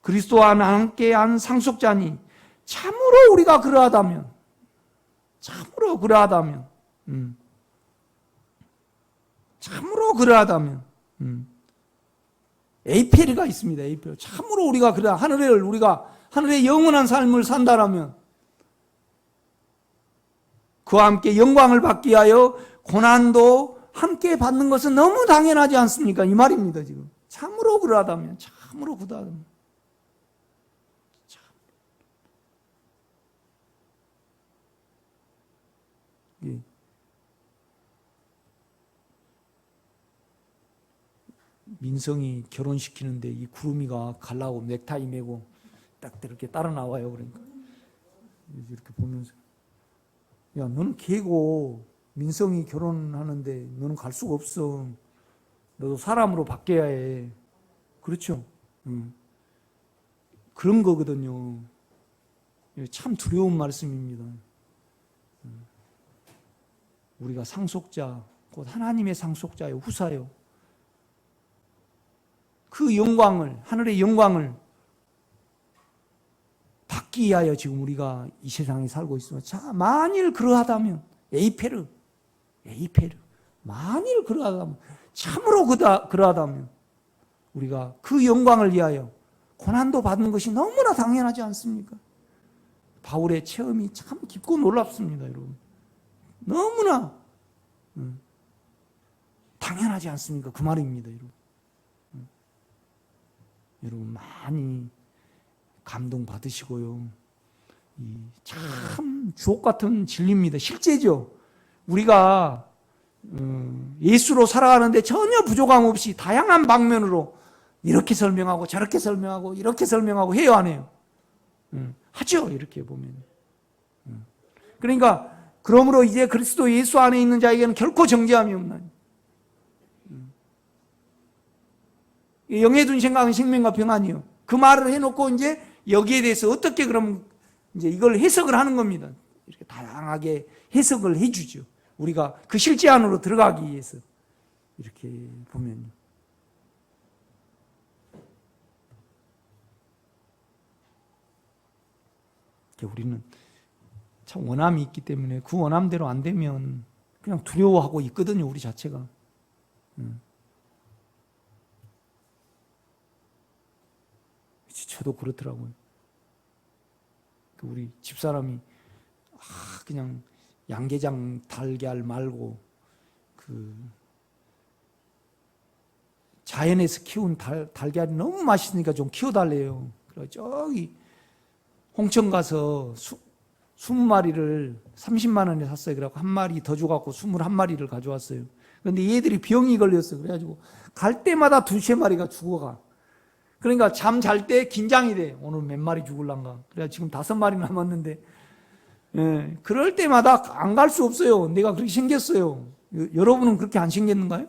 Speaker 1: 그리스도와 함께한 상속자니 참으로 우리가 그러하다면 참으로 그러하다면 에이페르가 있습니다. 에이페르. 참으로 우리가 하늘의 영원한 삶을 산다라면 그와 함께 영광을 받기 위하여 고난도 함께 받는 것은 너무 당연하지 않습니까? 이 말입니다. 지금 참으로 그러하다면 참으로 그러하다면 예. 민성이 결혼시키는데 이 구름이가 가려고 넥타이 메고 딱 이렇게 따라 나와요. 그러니까 이렇게 보면서 야 너는 개고 민성이 결혼하는데 너는 갈 수가 없어. 너도 사람으로 바뀌어야 해. 그렇죠? 그런 거거든요. 참 두려운 말씀입니다. 우리가 상속자, 곧 하나님의 상속자요, 후사요. 그 영광을, 하늘의 영광을 받기 위하여 지금 우리가 이 세상에 살고 있습니다. 자, 만일 그러하다면, 에이페르. 만일 그러하다면, 참으로 그러하다면, 우리가 그 영광을 위하여 고난도 받는 것이 너무나 당연하지 않습니까? 바울의 체험이 참 깊고 놀랍습니다, 여러분. 너무나 당연하지 않습니까? 그 말입니다, 여러분. 여러분 많이 감동 받으시고요. 참 주옥 같은 진리입니다. 실제죠. 우리가 예수로 살아가는데 전혀 부족함 없이 다양한 방면으로 이렇게 설명하고 저렇게 설명하고 이렇게 설명하고 해요, 안 해요? 하죠. 이렇게 보면. 그러니까 그러므로 이제 그리스도 예수 안에 있는 자에게는 결코 정죄함이 없나니. 영에 둔 생각은 생명과 평안이요. 그 말을 해놓고 이제 여기에 대해서 어떻게 그럼 이제 이걸 해석을 하는 겁니다. 이렇게 다양하게 해석을 해주죠. 우리가 그 실제 안으로 들어가기 위해서 이렇게 보면요. 우리는 참 원함이 있기 때문에 그 원함대로 안 되면 그냥 두려워하고 있거든요, 우리 자체가. 저도 그렇더라고요. 우리 집사람이 그냥 양계장 달걀 말고 그 자연에서 키운 달걀이 너무 맛있으니까 좀 키워달래요. 그래서 저기 홍천 가서 20마리를 30만 원에 샀어요. 그래서 한 마리 더 줘갖고 21마리를 가져왔어요. 그런데 얘들이 병이 걸렸어. 그래가지고 갈 때마다 두세 마리가 죽어가. 그러니까 잠 잘 때 긴장이 돼. 오늘 몇 마리 죽을란가. 그래 지금 5마리 남았는데, 예, 그럴 때마다 안 갈 수 없어요. 내가 그렇게 생겼어요. 여러분은 그렇게 안 생겼는가요?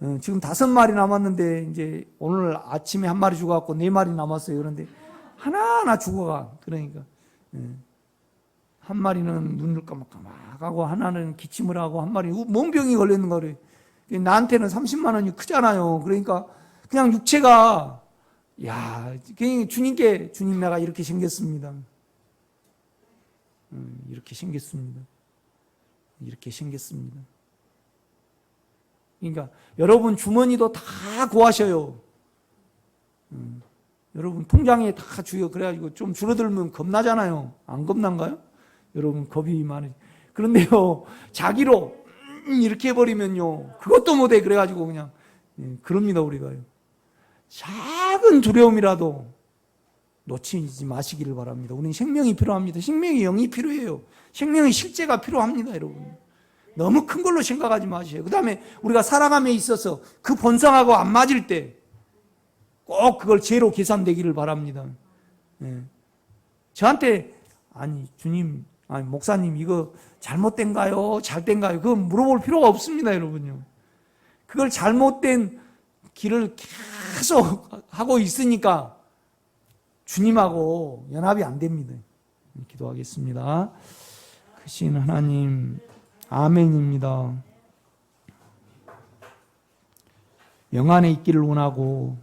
Speaker 1: 예, 지금 5마리 남았는데 이제 오늘 아침에 1마리 죽어갖고 4마리 남았어요. 그런데 하나하나 죽어가. 그러니까 예, 1마리는 눈을 까막까막하고 하나는 기침을 하고 1마리 뭔 병이 걸렸는가 그래. 나한테는 30만 원이 크잖아요. 그러니까 그냥 육체가 그냥 주님께 주님 내가 이렇게 생겼습니다. 이렇게 생겼습니다. 이렇게 생겼습니다. 그러니까 여러분 주머니도 다 구하셔요. 여러분 통장에 다 주요. 그래가지고 좀 줄어들면 겁나잖아요. 안 겁난가요? 여러분 겁이 많으. 그런데요 자기로 이렇게 해버리면요 그것도 못해. 그래가지고 그냥 그럽니다. 우리가요. 작은 두려움이라도 놓치지 마시기를 바랍니다. 우리는 생명이 필요합니다. 생명이 영이 필요해요. 생명의 실제가 필요합니다. 여러분 너무 큰 걸로 생각하지 마세요. 그 다음에 우리가 살아감에 있어서 그 본성하고 안 맞을 때 꼭 그걸 죄로 계산되기를 바랍니다. 저한테 아니 주님 아니 목사님 이거 잘못된가요? 잘된가요? 그거 물어볼 필요가 없습니다. 여러분요. 그걸 잘못된 길을 계속 하고 있으니까 주님하고 연합이 안 됩니다. 기도하겠습니다. 크신 하나님 아멘입니다. 영 안에 있기를 원하고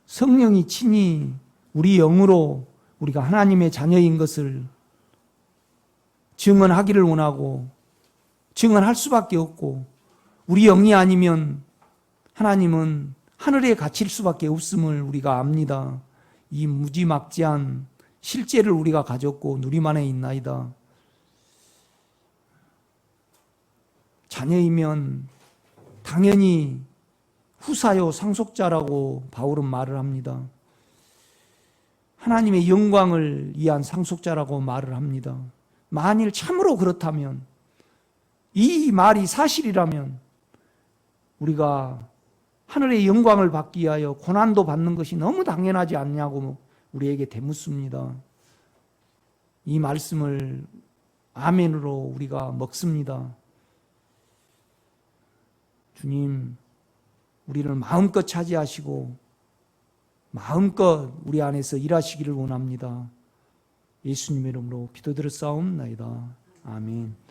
Speaker 1: 성령이 친히 우리 영으로 우리가 하나님의 자녀인 것을 증언하기를 원하고 증언할 수밖에 없고 우리 영이 아니면 하나님은 하늘에 갇힐 수밖에 없음을 우리가 압니다. 이 무지막지한 실제를 우리가 가졌고 누림 안에 있나이다. 자녀이면 당연히 후사요 상속자라고 바울은 말을 합니다. 하나님의 영광을 위한 상속자라고 말을 합니다. 만일 참으로 그렇다면 이 말이 사실이라면 우리가 하늘의 영광을 받기 위하여 고난도 받는 것이 너무 당연하지 않냐고 우리에게 되묻습니다. 이 말씀을 아멘으로 우리가 먹습니다. 주님, 우리를 마음껏 차지하시고 마음껏 우리 안에서 일하시기를 원합니다. 예수님의 이름으로 기도드렸사옵나이다. 아멘.